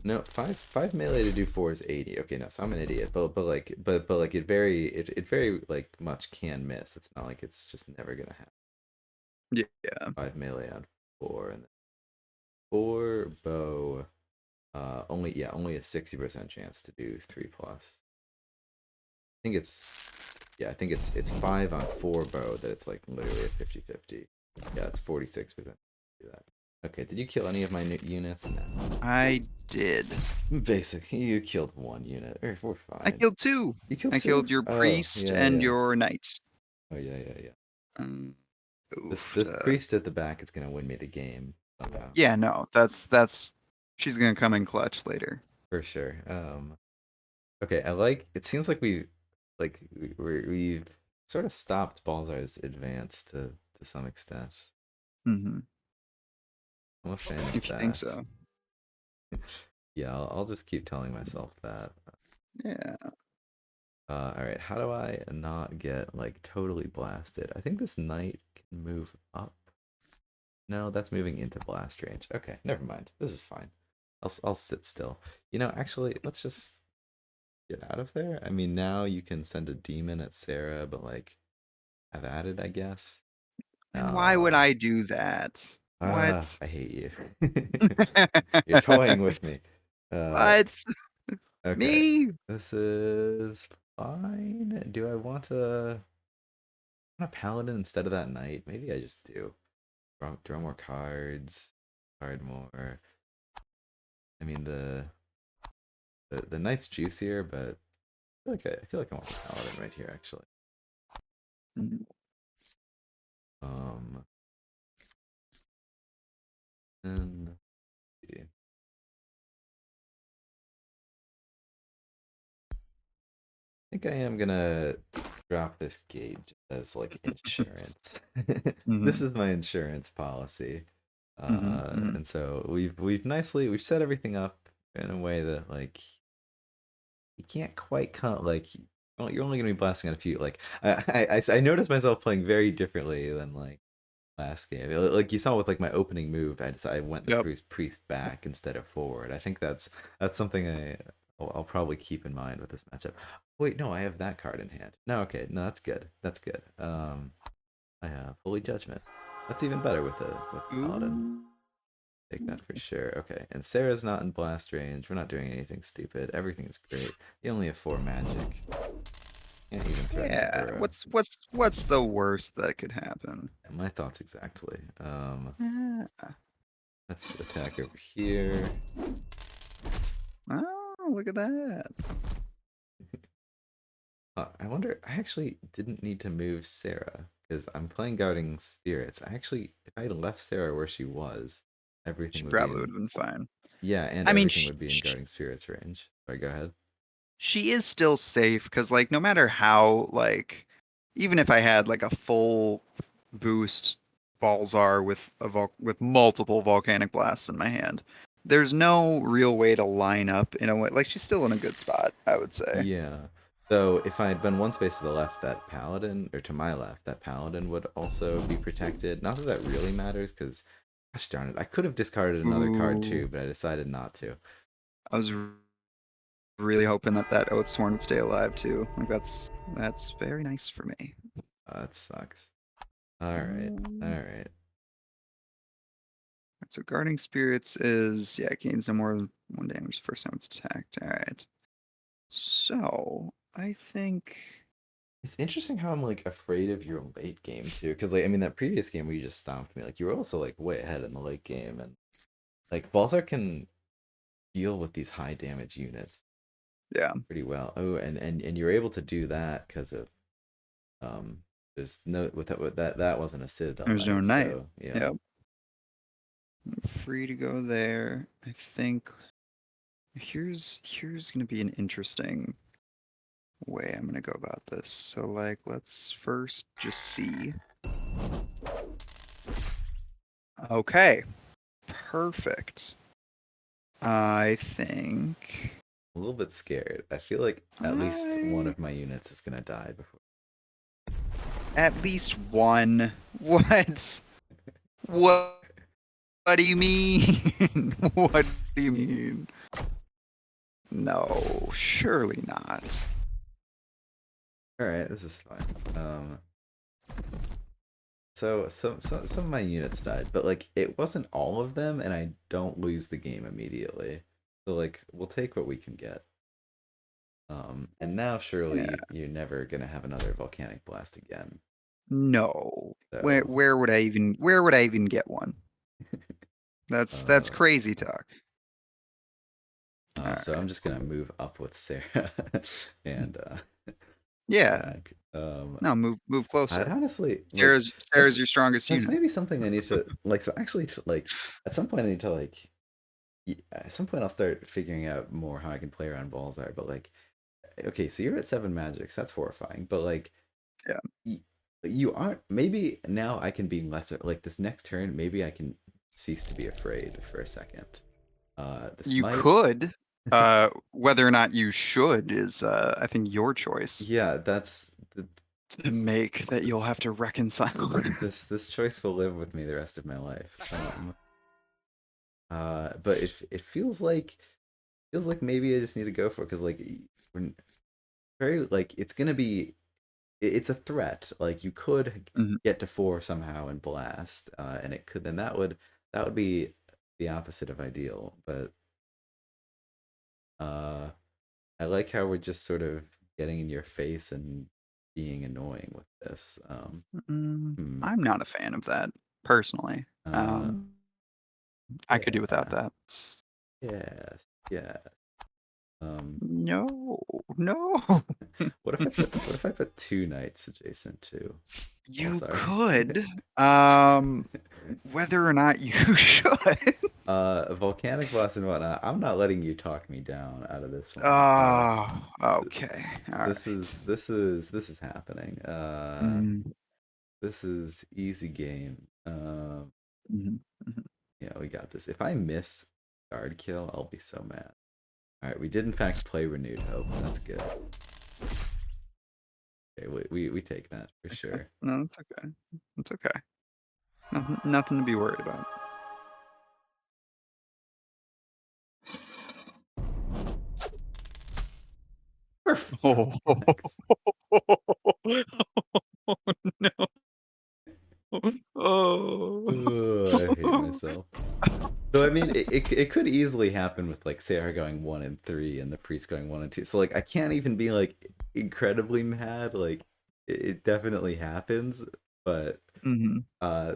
No, five melee to do four is 80. Okay, no, so I'm an idiot. But like it very like much can miss. It's not like it's just never gonna happen. Yeah. Five melee on four and then four bow. Only a 60% chance to do three plus. I think I think it's five on four bow that it's like literally a 50-50. Yeah, it's 46% do that. Okay, did you kill any of my new units? No. I did. Basically, you killed one unit. We're I fine. killed two. You killed I two? killed your Oh, priest yeah, and yeah. your knight. Oh, yeah, yeah, yeah. Um, oof. This priest at the back is gonna win me the game somehow, Yeah, no, that's she's gonna come in clutch later. for sure. Okay, I like. It seems like we've sort of stopped Balzar's advance to some extent. Hmm I'm a fan of If you think that. so. Yeah, I'll just keep telling myself that. Yeah. All right, how do I not get like totally blasted? I think this knight can move up. No, that's moving into blast range. Okay, never mind. This is fine. I'll sit still. You know, actually, let's just get out of there. I mean, now you can send a demon at Sarah, but like, have at it, I guess. And why would No. I do that? What? I hate you. You're toying with me. Uh, What? okay. Me? This is fine. Do I want a paladin instead of that knight? Maybe I just do. Draw more cards. Card more. I mean the knight's juicier, but I feel like I want the paladin right here actually. Mhm. Um and see. I think I am gonna drop this gauge as like insurance. This Mhm. is my insurance policy. Mhm. Mhm. And so we've set everything up in a way that like you can't quite come like you're only gonna be blasting on a few like I noticed myself playing very differently than like last game. Like you saw with like my opening move, I went the Yep. priest back instead of forward. I think that's something I'll probably keep in mind with this matchup. Wait, no, I have that card in hand. No, okay, no, that's good. That's good. I have Holy Judgment. That's even better with a paladin. Ooh. Take that for sure. Okay, and Sarah's not in blast range. We're not doing anything stupid. Everything is great. You only have 4 magic. Can't even threaten the Yeah. burrow. What's the worst that could happen? Yeah, my thoughts exactly. Yeah. Let's attack over here. Oh, look at that. I wonder. I actually didn't need to move Sarah because I'm playing Guarding Spirits. If I had left Sarah where she was, everything She would be probably would in. have been fine. Yeah, and I mean, everything would be in Guarding Spirits range. Sorry, go ahead. she is still safe because like no matter how like even if I had like a full boost Balzar with with multiple volcanic blasts in my hand, there's no real way to line up in a way like she's still in a good spot, I would say. Yeah. So if I had been one space to the left, that paladin, or to my left, that paladin would also be protected. Not that that really matters, because, gosh darn it, I could have discarded another card Ooh, too, but I decided not to. I was really hoping that that Oathsworn would stay alive too. Like that's very nice for me. That sucks. All right, all Um, right. so guarding spirits is yeah, it gains no more than 1 damage the first time it's attacked. All right. So I think It's interesting how I'm like afraid of your late game too, because like I mean that previous game where you just stomped me, like you were also like way ahead in the late game, and like Balzar can deal with these high damage units yeah, pretty well. Oh, and you're able to do that because of um there's no with that that wasn't a Citadel there's no Knight, knight. so yeah. Yep, I'm free to go there. I think here's gonna be an interesting way I'm gonna go about this. So like let's first just see. Okay, perfect. I think A little bit scared. I feel like at least one I of my units is gonna die before. at least one. What? What? What do you mean? What do you mean? No, surely not. All right, this is fine. So some of my units died, but like it wasn't all of them, and I don't lose the game immediately. So like we'll take what we can get. And now Yeah. surely you're never gonna have another volcanic blast again. No. Where So where would I even get one? That's uh crazy talk. All so I'm right. just gonna move up with Sarah and Yeah. attack. No, move I'd closer. honestly like Sarah's your strongest that's unit. maybe something I need to like. So actually, like at some point I need to like at some point I'll start figuring out more how I can play around Balzar. But like, okay, so you're at 7 magics. That's horrifying. But like, Yeah. y- you aren't. Maybe now I can be lesser. Like this next turn, maybe I can cease to be afraid for a second. This You might. could. Whether or not you should is I think your choice Yeah, that's to this make that you'll have to reconcile. this choice will live with me the rest of my life. But it feels like maybe I just need to go for it because like when very like it's gonna be it's a threat. Like you could Mhm. get to 4 somehow and blast, and it could then that would be the opposite of ideal. But uh, I like how we're just sort of getting in your face and being annoying with this. Hmm, I'm not a fan of that personally. uh, Um, I could do without yeah, that. yes, yeah. Um, No, no. what if I put 2 knights adjacent to You Pulsar? could, whether or not you should. Volcanic blast and whatnot. I'm not letting you talk me down out of this one. Oh, okay. All right. This is happening. Mm, This is easy game. mhm, mhm. Yeah, we got this. If I miss guard kill, I'll be so mad. All right, we did in fact play renewed hope. That's good. Okay, we take that for Okay. sure. No, that's okay. It's okay. Nothing to be worried about. Oh, Max. no. Oh. Ugh, I hate myself. So I mean, it could easily happen with like Sarah going 1 and 3 and the priest going 1 and 2. So like I can't even be like incredibly mad. Like it definitely happens, but Hmm.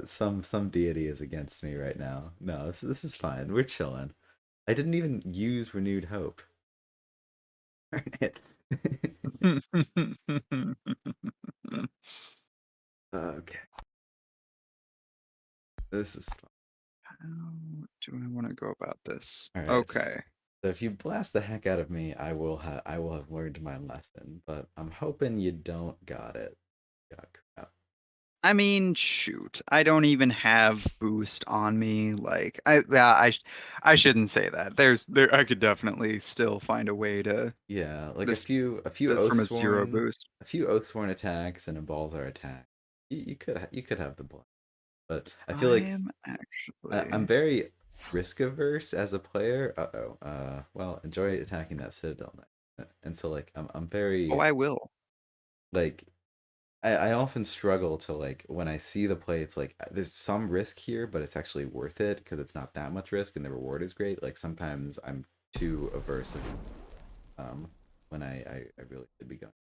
some deity is against me right now. No, this is fine. We're chilling. I didn't even use renewed hope. Darn it. Okay, this is fun. How do I want to go about this? All right. Okay. So if you blast the heck out of me, I will have learned my lesson. But I'm hoping you don't got it. God, crap. I mean, shoot. I don't even have boost on me. Like I shouldn't say that. I could definitely still find a way to Yeah, like this a few from a zero Oathsworn, boost. attacks and a Balzar attack. You could have the blast, but I feel like I'm I'm actually. very risk averse as a player. Uh-oh. Well, enjoy attacking that Citadel Knight. And so like I'm Oh, very I will. like I often struggle to like when I see the play, it's like there's some risk here, but it's actually worth it because it's not that much risk and the reward is great. Like sometimes I'm too averse of when I really should be going.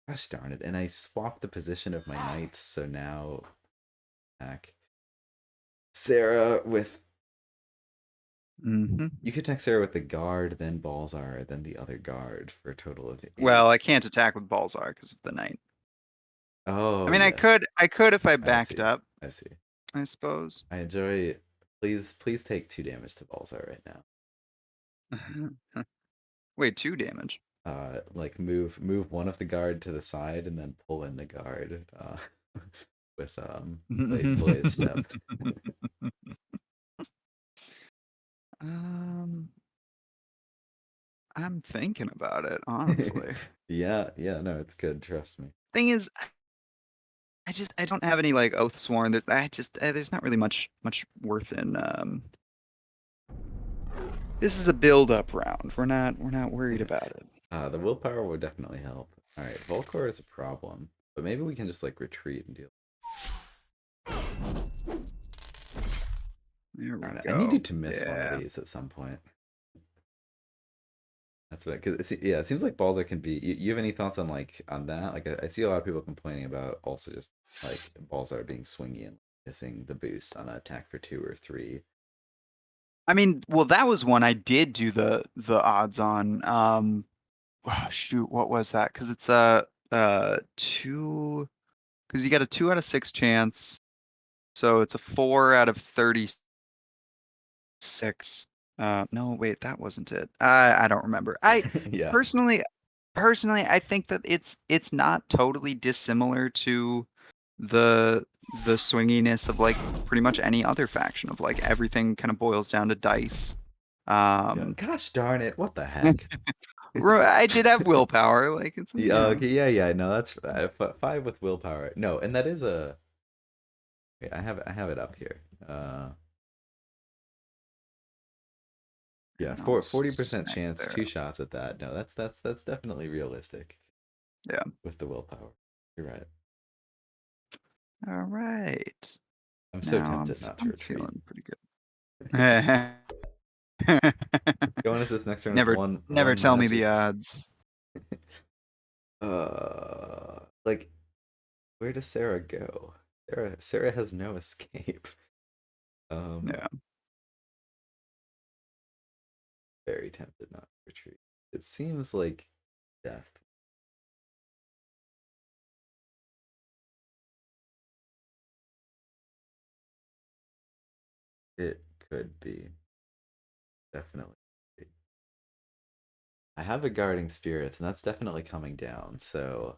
Gosh darn it. And I swapped the position of my knights, so now attack Sarah with Hmm. you could attack Sarah with the guard, then Balzar, then the other guard for a total of Well, I 8. can't attack with Balzar because of the knight. I Oh mean, yes. I could if I I backed see. up, I see. I suppose. I enjoy please take 2 damage to Balzar right now. Wait, 2 damage. Like move one of the guard to the side and then pull in the guard with blaze step. Um, I'm thinking about it, honestly. Yeah, no, it's good, trust me. Thing is, I don't have any like oath sworn. There's not really much worth in this is a build up round. We're not worried about it. The willpower would definitely help. All right, Volcor is a problem, but maybe we can just like retreat and deal. There we Darn it, I go. needed to miss one of Yeah. these at some point. That's what, because yeah, it seems like Balzer can be. You have any thoughts on like on that? Like I see a lot of people complaining about also just like Balzer being swingy and missing the boost on an attack for 2 or 3. I mean, well, that was one I did do the odds on. Oh, shoot, what was that? Because it's two. Because you got a 2 out of 6 chance, so it's a 4 out of 36. No, wait, that wasn't it. I don't remember. I Yeah, personally, I think that it's not totally dissimilar to the swinginess of like pretty much any other faction of like everything kind of boils down to dice. yeah. Um, Gosh darn it! What the heck? I did have willpower, like it's Yeah, okay, yeah. No, that's 5 with willpower. No, and that is a. Wait, I have it up here. Yeah, and I'll 40% smack chance, there. 2 shots at that. No, that's definitely realistic Yeah. with the willpower. You're right. All right. I'm so Now tempted not to I'm retreat. feeling pretty good. Going into this next turn with Never one tell me the magic. odds. Like where does Sarah go? Sarah has no escape. Um, Yeah. very tempted not to retreat. It seems like death. It could be definitely. I have a guarding spirits, and that's definitely coming down. So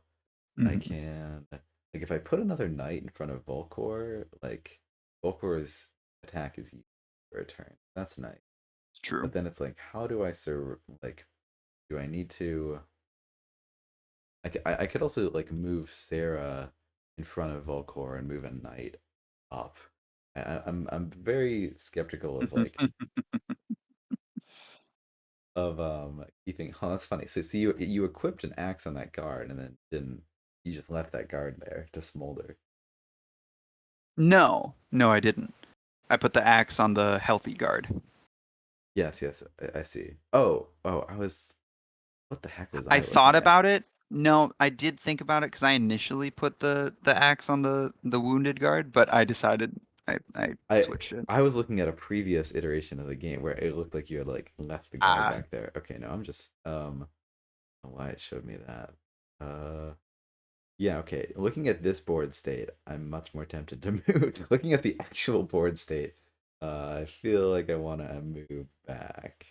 I Mhm. can like if I put another knight in front of Volcor, like Volcor's attack is used for a turn. That's nice. It's true. But then it's like, how do I serve? Like, do I need to? I could also like move Sarah in front of Volcor and move a knight up. I'm very skeptical of like of keeping. Oh, that's funny. So see, you equipped an axe on that guard and then didn't. You just left that guard there to smolder. No, I didn't. I put the axe on the healthy guard. Yes, yes, I see. Oh, I was. What the heck was I I thought looking at? about it. No, I did think about it because I initially put the axe on the wounded guard, but I decided I I switched it. I was looking at a previous iteration of the game where it looked like you had like left the guard Ah, back there. Okay, no, I'm just why it showed me that. Uh yeah, okay. Looking at this board state, I'm much more tempted to move. Looking at the actual board state, I feel like I want to move back.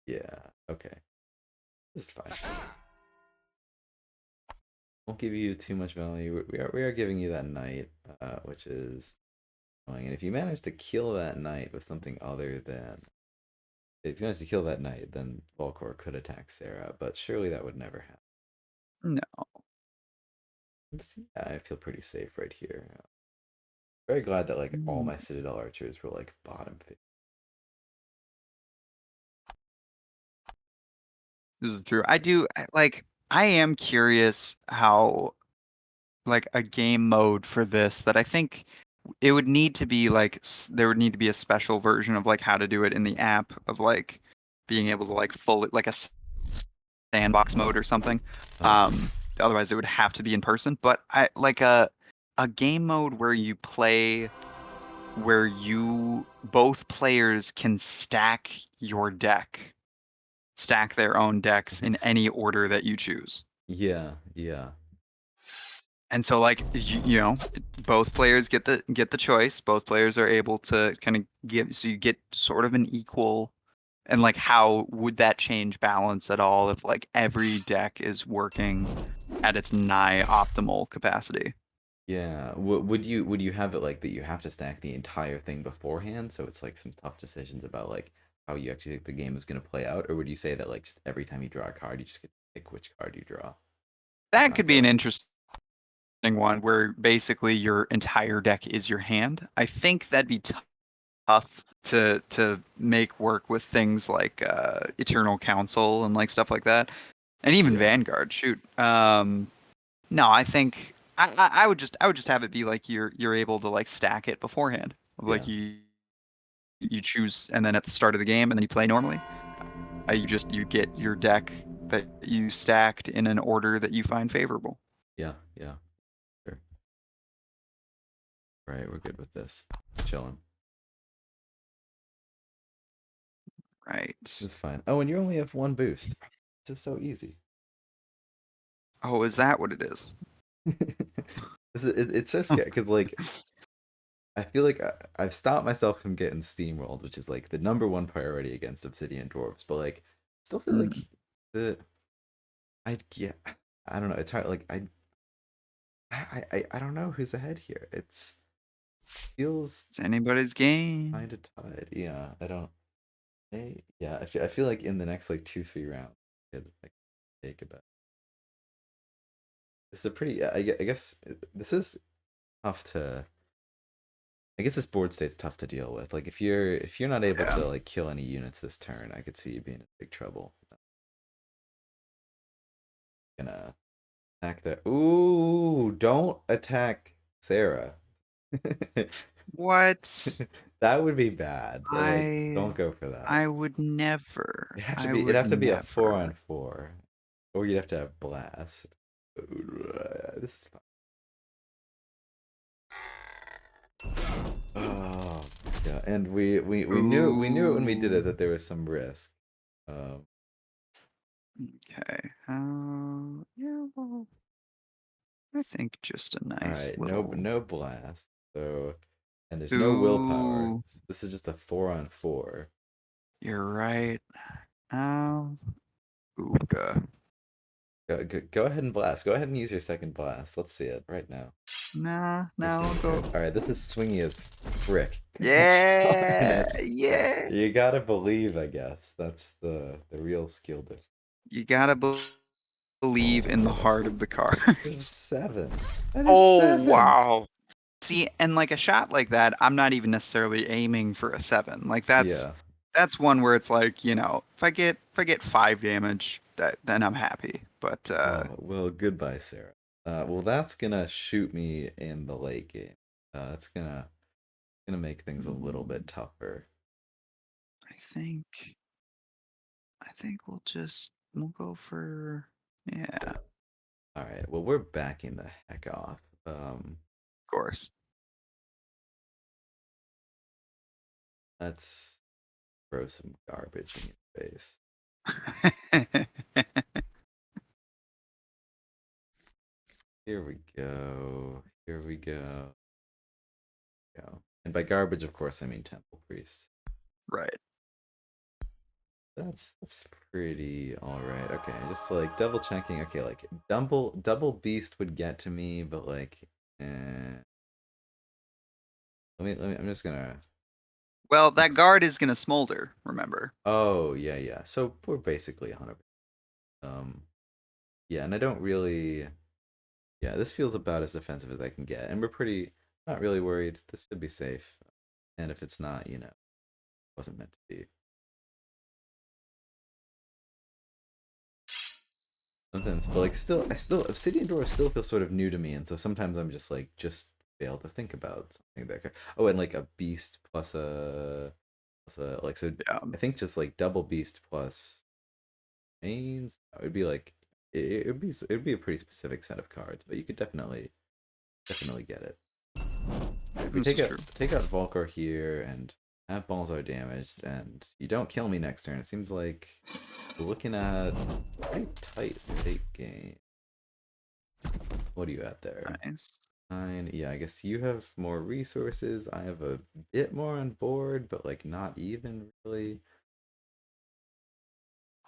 Yeah, okay. This is fine. Won't give you too much value. We are giving you that knight, which is annoying. And if you manage to kill that knight with something other than if you manage to kill that knight, then Volcor could attack Sarah, but surely that would never happen. no. Yeah, I feel pretty safe right here. Very glad that like all Mm, my Citadel archers were like bottom fit. this is true. Like I am curious how like a game mode for this that I think it would need to be like there would need to be a special version of like how to do it in the app of like being able to like full like a sandbox mode or something. Oh, Um, Otherwise it would have to be in person. But I like a game mode where you play where you both players can stack their own decks in any order that you choose. yeah, yeah, And so like you know, both players get the choice. Both players are able to kind of give so you get sort of an equal and like how would that change balance at all if like every deck is working at its nigh optimal capacity? yeah. Would you have it like that? You have to stack the entire thing beforehand, so it's like some tough decisions about like how you actually think the game is gonna play out, or would you say that like just every time you draw a card, you just get to pick which card you draw? That Not could be an the interesting one where basically your entire deck is your hand. I think that'd be tough to make work with things like Eternal Council and like stuff like that, and even yeah, Vanguard. Shoot, no, I think I would just have it be like you're able to like stack it beforehand. yeah, Like you choose, and then at the start of the game, and then you play normally. You get your deck that you stacked in an order that you find favorable. yeah, yeah. Sure. Right, we're good with this. Chilling. Right. It's fine. Oh, and you only have one boost. This is so easy. Oh, is that what it is? It's so scary because like I feel like I've stopped myself from getting steamrolled, which is like the number one priority against Obsidian Dwarves. But like, still feel like Mm, the I get I don't know. It's hard. Like I don't know who's ahead here. It's feels it's anybody's game. kind of tied. Yeah, I don't. Yeah, I feel like in the next like 2-3 rounds, I could like take a bet. This is a pretty. I guess this is tough to. I guess this board state's tough to deal with. Like if you're not able Yeah. to like kill any units this turn, I could see you being in big trouble. Gonna attack the. Ooh, don't attack Sarah. What? That would be bad. Like, I don't go for that. I would never. It have to I be. It'd would have to be a four never. on four, or you'd have to have blast. This is fun. Oh yeah, and we knew it when we did it Ooh. that there was some risk. Um, Okay. Yeah, well, I think just a all nice right, little. no blast. So, and there's no willpower. Ooh, This is just a 4-on-4. you're right. Um, Ooga. Go ahead and blast. Go ahead and use your second blast. Let's see it right now. Nah, Okay, no, go. good. All right, this is swingy as frick. Darn Yeah, it. yeah. You gotta believe, I guess. That's the real skill difference. You gotta believe in the Oh, heart of the there's a cards. 7. That is Oh, 7. wow. See, and like a shot like that, I'm not even necessarily aiming for a 7. Like Yeah. that's one where it's like, you know, if I get 5 damage, then I'm happy. But Well, goodbye, Sarah. Well, that's gonna shoot me in the late game. That's gonna Gonna make things a little bit Mm, tougher. I think we'll go for yeah, of All right. Well, we're backing the heck off. course. Let's throw some garbage in your face. Here we go. Here we go. Go. And by garbage, of course, I mean temple priests. Right. That's pretty all right. Okay, just like double checking. Okay, like double beast would get to me, but like, eh. Let me. I'm just gonna. Well, that guard is gonna smolder, remember? Oh yeah, yeah. So we're basically 100. Um, yeah, and I don't really. Yeah, this feels about as defensive as I can get, and we're pretty not really worried. This should be safe. And if it's not, wasn't meant to be. Sometimes, but like still, Obsidian Door still feels sort of new to me, and so sometimes I'm just like fail to think about something that. Oh, and like a beast plus a like so. Yeah. I think just like double beast plus mains. It would be like it would be a pretty specific set of cards, but you could definitely get it. If we This is true. take out Volkar here and have balls are damaged, and you don't kill me next turn, it seems like we're looking at pretty tight late game. What are you at there? Nice. 9. Yeah, I guess you have more resources. I have a bit more on board, but like not even really.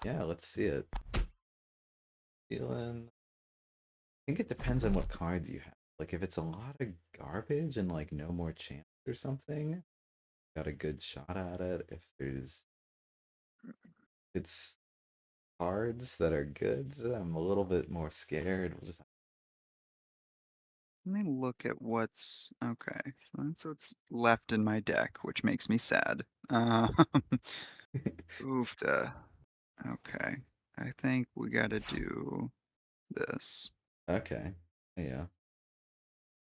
Yeah, let's see it. Feeling. I think it depends on what cards you have. Like if it's a lot of garbage and like no more chance or something, got a good shot at it. If there's it's cards that are good, I'm a little bit more scared. We'll just Let me look at what's okay. So that's what's left in my deck, which makes me sad. Oofda. Okay. I think we gotta do this. Okay. Yeah.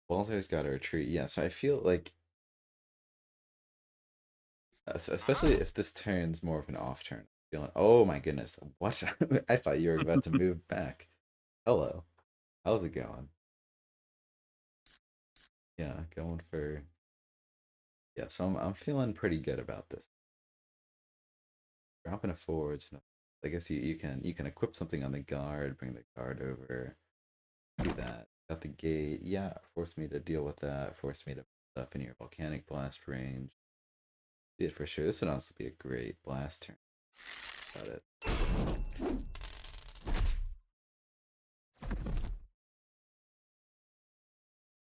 Walter's got a retreat. Yeah, so I feel like so especially if this turns more of an off turn. Feeling, oh my goodness, what? I thought you were about to move back. Hello, how's it going? Yeah, going for yeah. So I'm feeling pretty good about this. Dropping a forge. I guess you can equip something on the guard, bring the guard over, do that. Got the gate. Yeah, force me to deal with that. Force me to put stuff in your volcanic blast range. See it for sure. This would also be a great blast turn. Got it.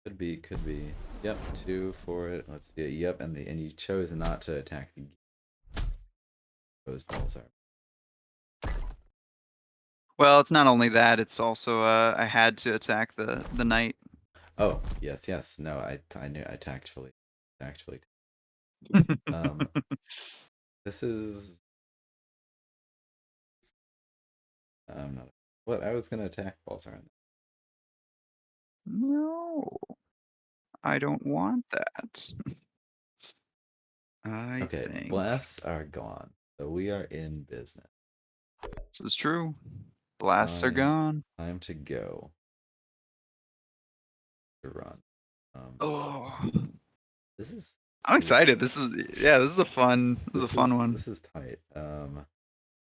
Could be, could be. Yep, 2 for it. Let's see it. Yep, and you chose not to attack the those balls are. Well, it's not only that, it's also I had to attack the knight. Oh, yes, yes. No, I knew I tactfully. Um, this is I'm not what I was gonna attack balls aren't. No, I don't want that. I Okay, think blasts are gone, so we are in business. this is true. Blasts are Time, gone. time to go to run. Um, Oh, this is I'm excited. This is a fun one. this is tight.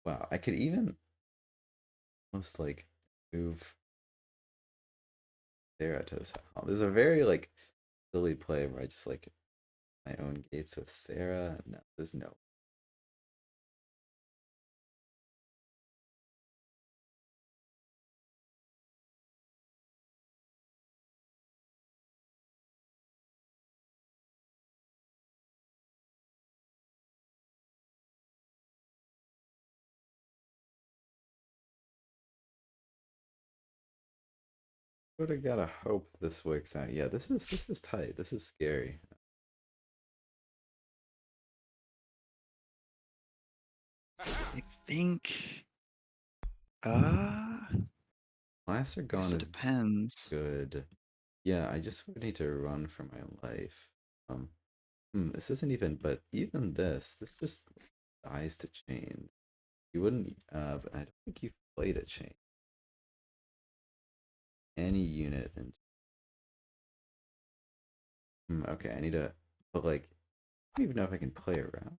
Wow, I could even almost like move Sarah to this. Oh, there's a very like silly play where I just like my own gates with Sarah. No, there's no. But I gotta hope this works out. Yeah, this is tight. This is scary. I think. I Blaster guess Gone it is depends. good. Yeah, I just would need to run for my life. Um, This isn't even, but even this just dies to chains. You wouldn't, but I don't think you've played a chain. Any unit and okay, I need to, but like, I don't even know if I can play around.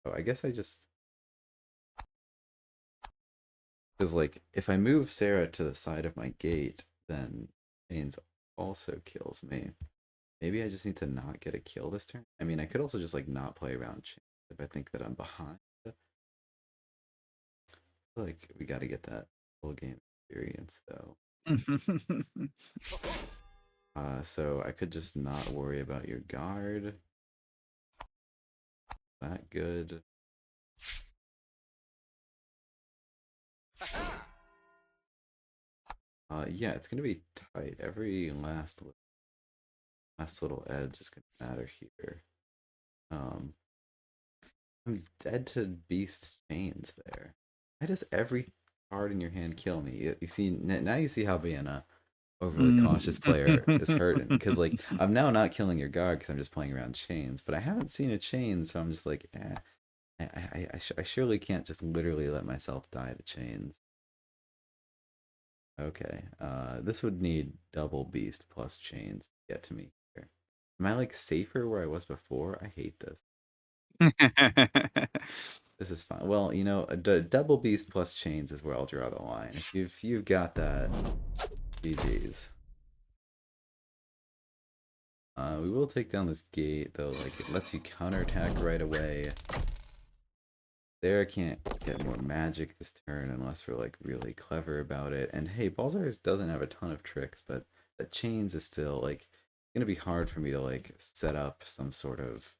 Oh, I guess I just, because like, if I move Sarah to the side of my gate, then chains also kills me. Maybe I just need to not get a kill this turn. I mean, I could also just like not play around chains if I think that I'm behind. I feel like we got to get that full game experience though. So I could just not worry about your guard. That good. Yeah, it's gonna be tight. Every last little edge is gonna matter here. Um, I'm dead to beast chains there. Why does every card in your hand kill me? You see now you see how being a overly cautious player is hurting because like I'm now not killing your guard because I'm just playing around chains, but I haven't seen a chain, so I'm just like, I surely can't just literally let myself die to chains. Okay, this would need double beast plus chains to get to me here. Am I like safer where I was before? I hate this. This is fine. Well, you know, double beast plus chains is where I'll draw the line. If you've got that, GG's. We will take down this gate though. Like it lets you counterattack right away. There can't get more magic this turn unless we're like really clever about it. And hey, Balzar's doesn't have a ton of tricks, but the chains is still like gonna be hard for me to like set up some sort of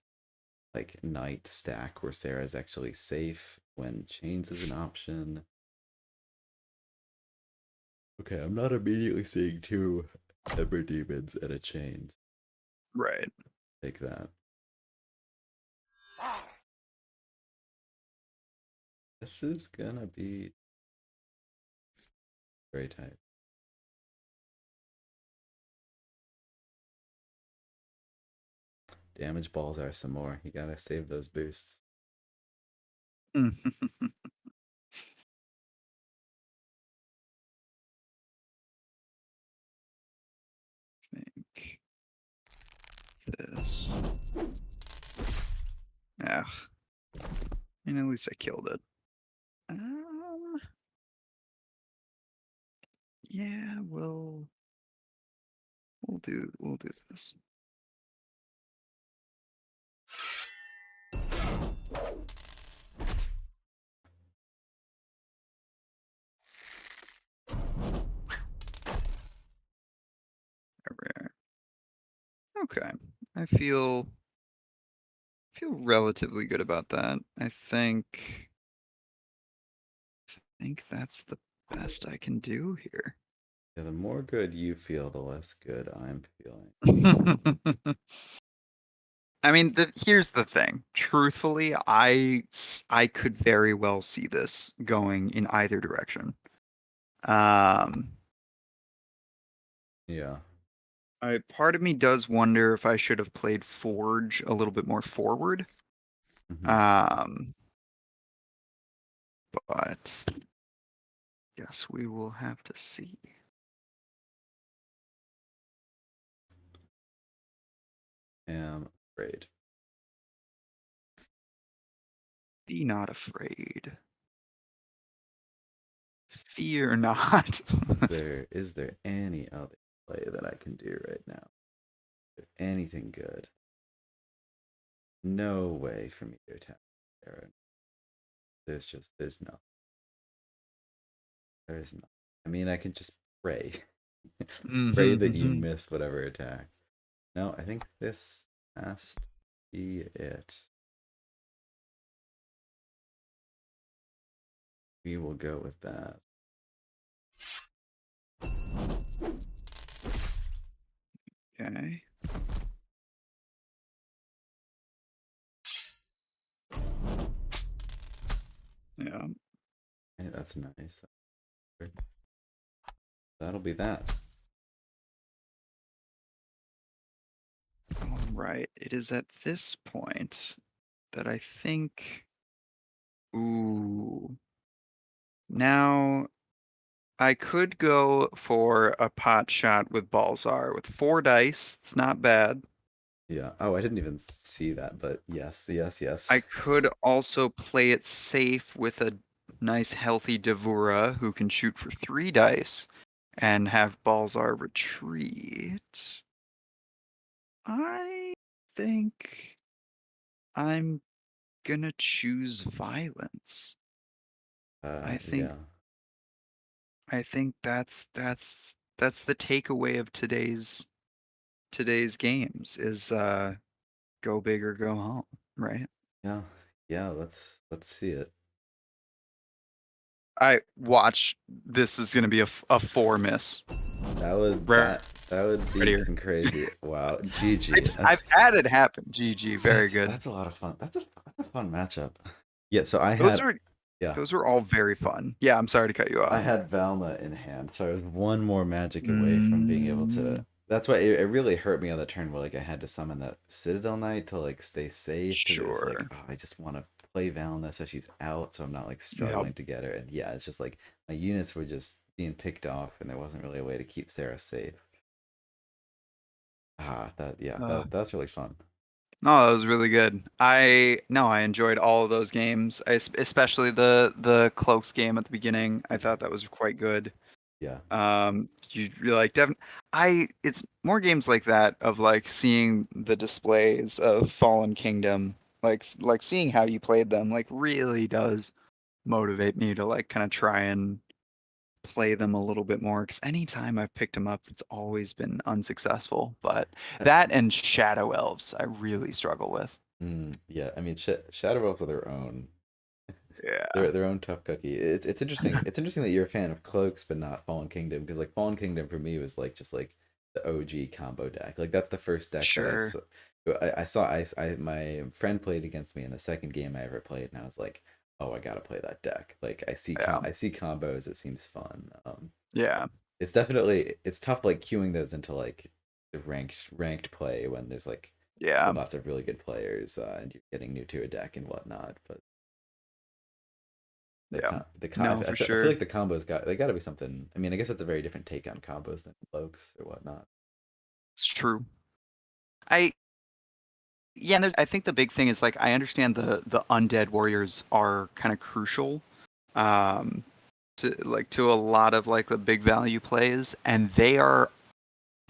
like knight stack where Sarah's actually safe when chains is an option. Okay, I'm not immediately seeing two Ember Demons and a chains. Right. Take that. This is gonna be very tight. Damage balls are some more. You gotta save those boosts. Think this. Yeah. And at least I killed it. Yeah, we'll do this. Okay. I feel relatively good about that. I think that's the best I can do here. Yeah, the more good you feel, the less good I'm feeling. I mean, here's the thing. Truthfully, I could very well see this going in either direction. Um, Yeah. part of me does wonder if I should have played Forge a little bit more forward. Mm-hmm. Um, but guess we will have to see. Am afraid. Be not afraid. Fear not. Is there any other play that I can do right now? Is there anything good? No way for me to attack Sarah. There's nothing. There's nothing. I mean, I can just pray. Pray that you miss whatever attack. No, I think this has to be it. We will go with that. Okay. Yeah. Hey, that's nice. That'll be that. All right. It is at this point that I think, ooh, now I could go for a pot shot with Balzar with 4 dice. It's not bad. Yeah. Oh, I didn't even see that, but yes, yes, I yes. could also play it safe with a nice healthy Devura who can shoot for 3 dice and have Balzar retreat. I think I'm gonna choose violence. I think Yeah. I think that's the takeaway of today's games is go big or go home, right? Yeah. Yeah, let's see it. I watch this is gonna be a 4 miss. That would be Ready? crazy. Wow. GG. I've had it happen. GG, very good. That's a lot of fun. That's a fun matchup. Yeah, so Those were yeah, those were all very fun. Yeah, I'm sorry to cut you I off. had Valna in hand, so I was one more magic away from being able Mm, to. That's why it really hurt me on the turn where like I had to summon that Citadel Knight to like stay safe because it was like, sure. oh, I just want to play Valna so she's out, so I'm not like Yep. struggling to get her. And yeah, it's just like my units were just being picked off, and there wasn't really a way to keep Sarah safe. That yeah, Uh, that's really fun. no, that was really good. I enjoyed all of those games. Especially the cloaks game at the beginning. I thought that was quite good. Yeah, You're like it's more games like that of like seeing the displays of Fallen Kingdom, like seeing how you played them, like really does motivate me to like kind of try and play them a little bit more. Because anytime I've picked them up, it's always been unsuccessful. But I, that and Shadow Elves, I really struggle with. yeah. I mean, Shadow Elves are their own. Yeah, Their own tough cookie. It's interesting. It's interesting that you're a fan of Cloaks but not Fallen Kingdom because like Fallen Kingdom for me was like just like the OG combo deck. Like that's the first deck that sure. I saw. My friend played against me in the second game I ever played, and I was like, oh, I gotta play that deck. Like Yeah, I see combos. It seems fun. yeah, It's definitely it's tough like queuing those into like the ranked play when there's like yeah, lots of really good players and you're getting new to a deck and whatnot. But yeah. No, for I feel sure. like the combos got to be something. I mean, I guess it's a very different take on combos than cloaks or whatnot. It's true. I Yeah, and I think the big thing is like I understand the undead warriors are kind of crucial um to a lot of like the big value plays, and they are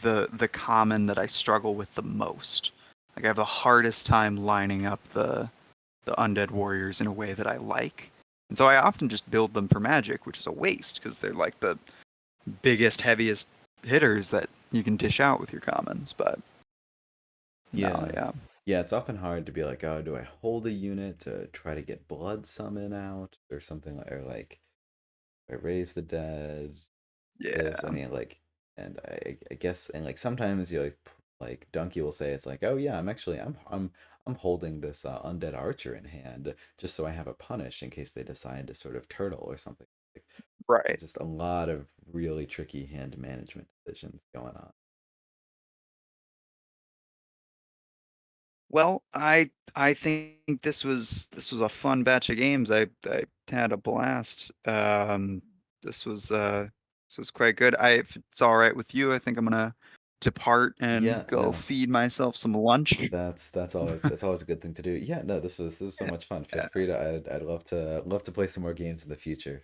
the common that I struggle with the most. Like I have the hardest time lining up the undead warriors in a way that I like. And so I often just build them for magic, which is a waste because they're like the biggest, heaviest hitters that you can dish out with your commons. But no, Yeah, yeah. yeah. It's often hard to be like, oh, do I hold a unit to try to get blood summon out or something like, or like I raise the dead. This, I Yeah. mean, like, and I guess, and like sometimes you like Donkey will say it's like, oh yeah, I'm holding this undead archer in hand just so I have a punish in case they decide to sort of turtle or something. Like, Right. it's just a lot of really tricky hand management decisions going on. Well, I think this was a fun batch of games. I had a blast. This was uh this was quite good. If it's all right with you, I think I'm gonna depart and Yeah, go no, feed myself some lunch. that's always a good thing to do. Yeah, no, this is so much fun. Feel Yeah, free to I'd love to play some more games in the future.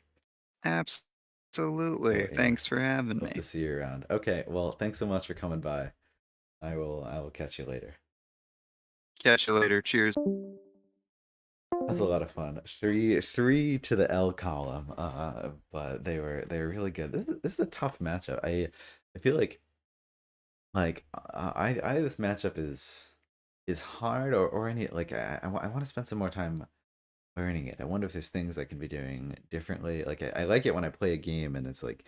absolutely. So yeah, Thanks for having hope to me. see you around. Okay, well, thanks so much for coming by. I will catch you later. Catch you later. Cheers. That's a lot of fun. Three to the L column. But they were really good. This is a tough matchup. I feel like I this matchup is hard or any like I want to spend some more time learning it. I wonder if there's things I can be doing differently. Like I like it when I play a game and it's hard,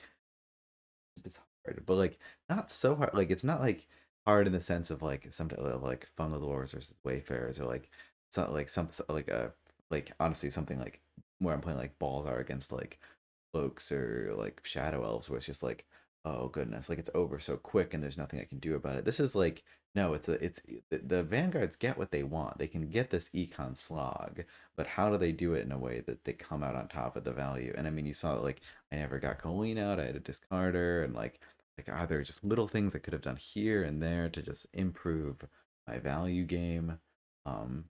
but like not so hard. Like it's not like hard in the sense of like some like Fun with Wars versus Wayfarers or like it's not like some like a like honestly something like where I'm playing like balls are against like cloaks or like shadow elves where it's just like oh goodness like it's over so quick and there's nothing I can do about it. This is like No, the vanguards get what they want. They can get this econ slog, but how do they do it in a way that they come out on top of the value? And I mean, you saw like I never got Colleen out. I had a discarder, and like are there just little things I could have done here and there to just improve my value game? Um,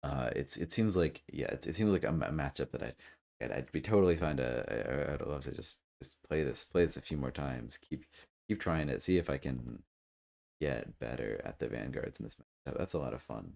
it seems like yeah, it seems like a matchup that I'd be totally fine to I'd love to just play this a few more times. Keep trying it. See if I can get better at the vanguards in this matchup. That's a lot of fun.